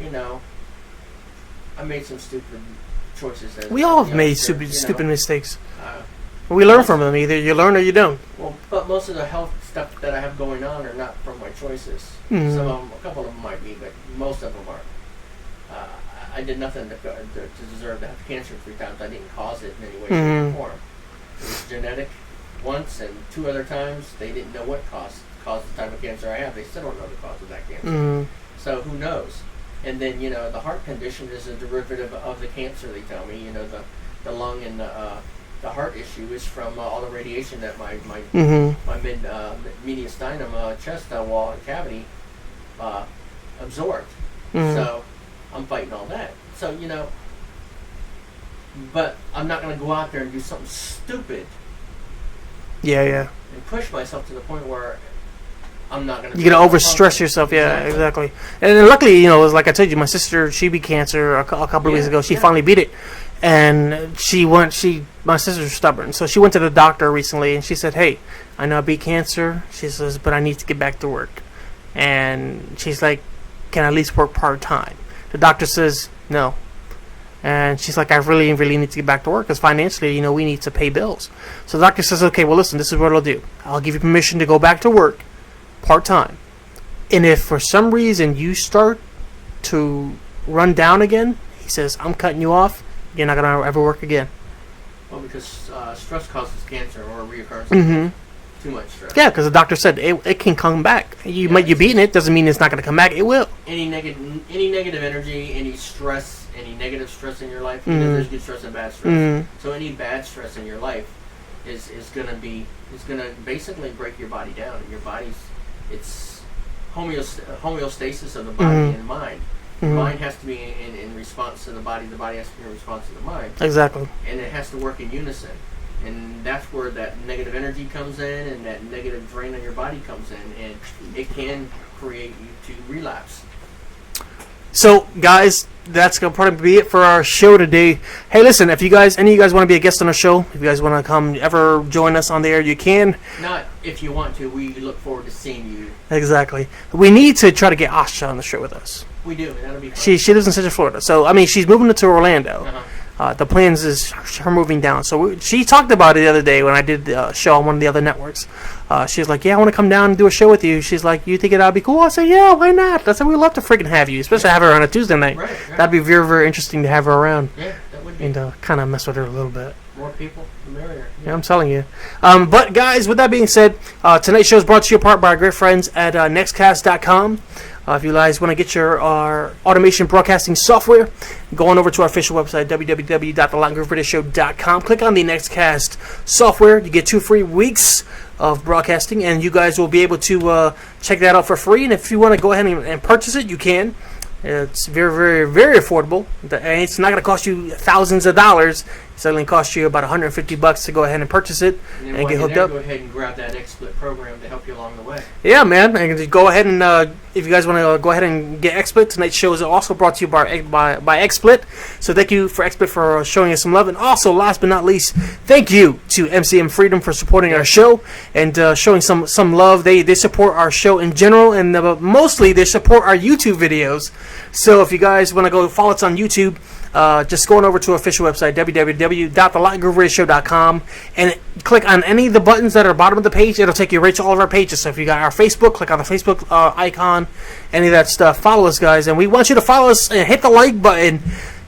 I made some stupid choices. We all have made stupid mistakes. We learn from them. Either you learn or you don't. Well, but most of the health stuff that I have going on are not from my choices. Mm-hmm. Some of them, a couple of them might be, but most of them aren't. I did nothing to deserve to have cancer 3 times. I didn't cause it in any way, shape, or form. It was genetic once, and 2 other times they didn't know what caused caused the type of cancer I have. They still don't know the cause of that cancer. Mm-hmm. So who knows? And then, you know, the heart condition is a derivative of the cancer, they tell me. You know, the lung and the heart issue is from all the radiation that my mediastinum chest wall cavity absorbed. Mm-hmm. So I'm fighting all that. So, you know, but I'm not going to go out there and do something stupid. Yeah. And push myself to the point where I'm not going to... You're going to overstress yourself, yeah, exactly. And then luckily, you know, it was like I told you, my sister, she beat cancer a couple of weeks ago. She finally beat it. And my sister's stubborn. So she went to the doctor recently and she said, hey, I know I beat cancer. She says, but I need to get back to work. And she's like, can I at least work part-time? The doctor says, no. And she's like, I really, really need to get back to work because financially, you know, we need to pay bills. So the doctor says, okay, well, listen, this is what I'll do. I'll give you permission to go back to work part-time. And if for some reason you start to run down again, he says, I'm cutting you off. You're not going to ever work again. Well, because stress causes cancer or reoccurrence. Mm-hmm. Too much stress. Yeah, because the doctor said it can come back. You're beating it doesn't mean it's not going to come back. It will. Any negative energy, any stress, any negative stress in your life, because there's good stress and bad stress. Mm-hmm. So any bad stress in your life is going to basically break your body down. And your body's it's homeostasis of the body and mind. The mind has to be in response to the body. The body has to be in response to the mind. Exactly. And it has to work in unison. And that's where that negative energy comes in and that negative drain on your body comes in. And it can create you to relapse. So, guys, that's going to probably be it for our show today. Hey, listen, if any of you guys want to be a guest on our show, if you guys want to come ever join us on the air, you can. Not if you want to. We look forward to seeing you. Exactly. We need to try to get Asha on the show with us. We do. That'll be fun. She lives in Central Florida. So, I mean, she's moving to Orlando. The plans is her moving down. So she talked about it the other day when I did the show on one of the other networks. She's like, yeah, I want to come down and do a show with you. She's like, you think that'd be cool? I said, yeah, why not? I said, we'd love to freaking have you, especially have her on a Tuesday night. Right. That'd be very, very interesting to have her around. Yeah, that would be. And kind of mess with her a little bit. More people, the merrier. Yeah, I'm telling you. But, guys, with that being said, tonight's show is brought to you apart by our great friends at nextcast.com. If you guys want to get your automation broadcasting software, go on over to our official website, www.Da.Latin.Groove.Radio.Show.com. Click on the Nextcast software. You get 2 free weeks of broadcasting, and you guys will be able to check that out for free. And if you want to go ahead and purchase it, you can. It's very, very, very affordable. And it's not going to cost you thousands of dollars. It's only cost you about $150 to go ahead and purchase it and get hooked up. Go ahead and grab that XSplit program to help you along the way. Yeah, man. And just go ahead and if you guys want to go ahead and get XSplit, tonight's show is also brought to you by XSplit. So thank you for XSplit for showing us some love. And also, last but not least, thank you to MCM Freedom for supporting our show and showing some love. They support our show in general, and mostly they support our YouTube videos. So if you guys want to go follow us on YouTube, just going over to our official website, www.Da.Latin.Groove.Radio.Show.com, and click on any of the buttons that are bottom of the page. It'll take you right to all of our pages. So if you got our Facebook, click on the Facebook icon, any of that stuff. Follow us, guys, and we want you to follow us and hit the like button.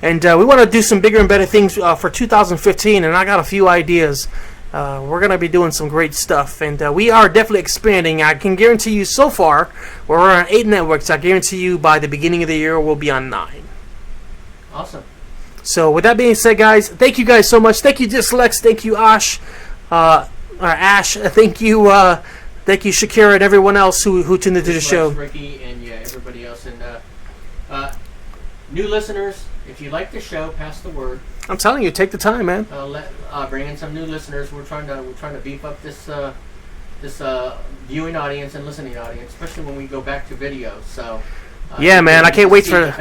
And we want to do some bigger and better things for 2015, and I got a few ideas. We're going to be doing some great stuff, and we are definitely expanding. I can guarantee you so far, we're on 8 networks. I guarantee you by the beginning of the year, we'll be on 9. Awesome. So with that being said, guys, thank you guys so much. Thank you, Dislex. Thank you, Ash. Thank you, Shakira, and everyone else who tuned into the show. Ricky and everybody else. And new listeners, if you like the show, pass the word. I'm telling you, take the time, man. Bring in some new listeners. We're trying to beef up this viewing audience and listening audience, especially when we go back to video. So. Yeah, man, I can't wait for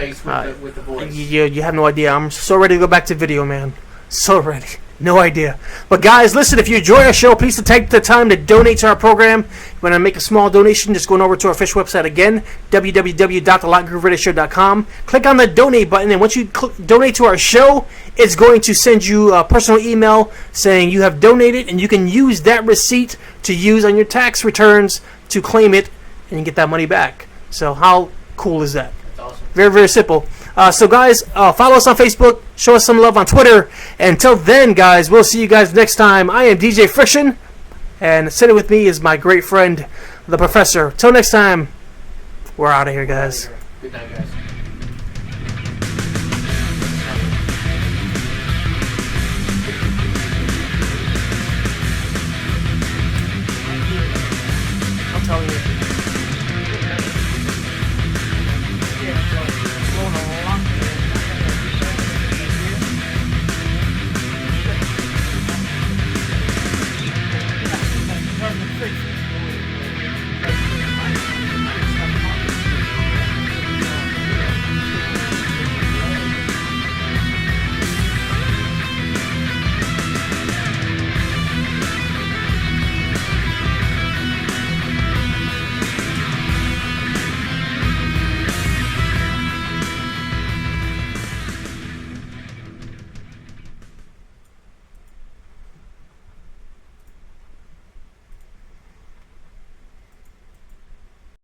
with the voice. You have no idea. I'm so ready to go back to video, man. So ready. No idea. But guys, listen, if you enjoy our show, please take the time to donate to our program. When I make a small donation, just going over to our official website again, www.Da.Latin.Groove.Radio.Show.com. Click on the donate button, and once you donate to our show, it's going to send you a personal email saying you have donated, and you can use that receipt to use on your tax returns to claim it, and you get that money back. So how cool is that? That's awesome. Very, very simple. So, guys, follow us on Facebook. Show us some love on Twitter. And until then, guys, we'll see you guys next time. I am DJ Friction. And sitting with me is my great friend, the Professor. Till next time, we're out of here, guys. Good night, guys.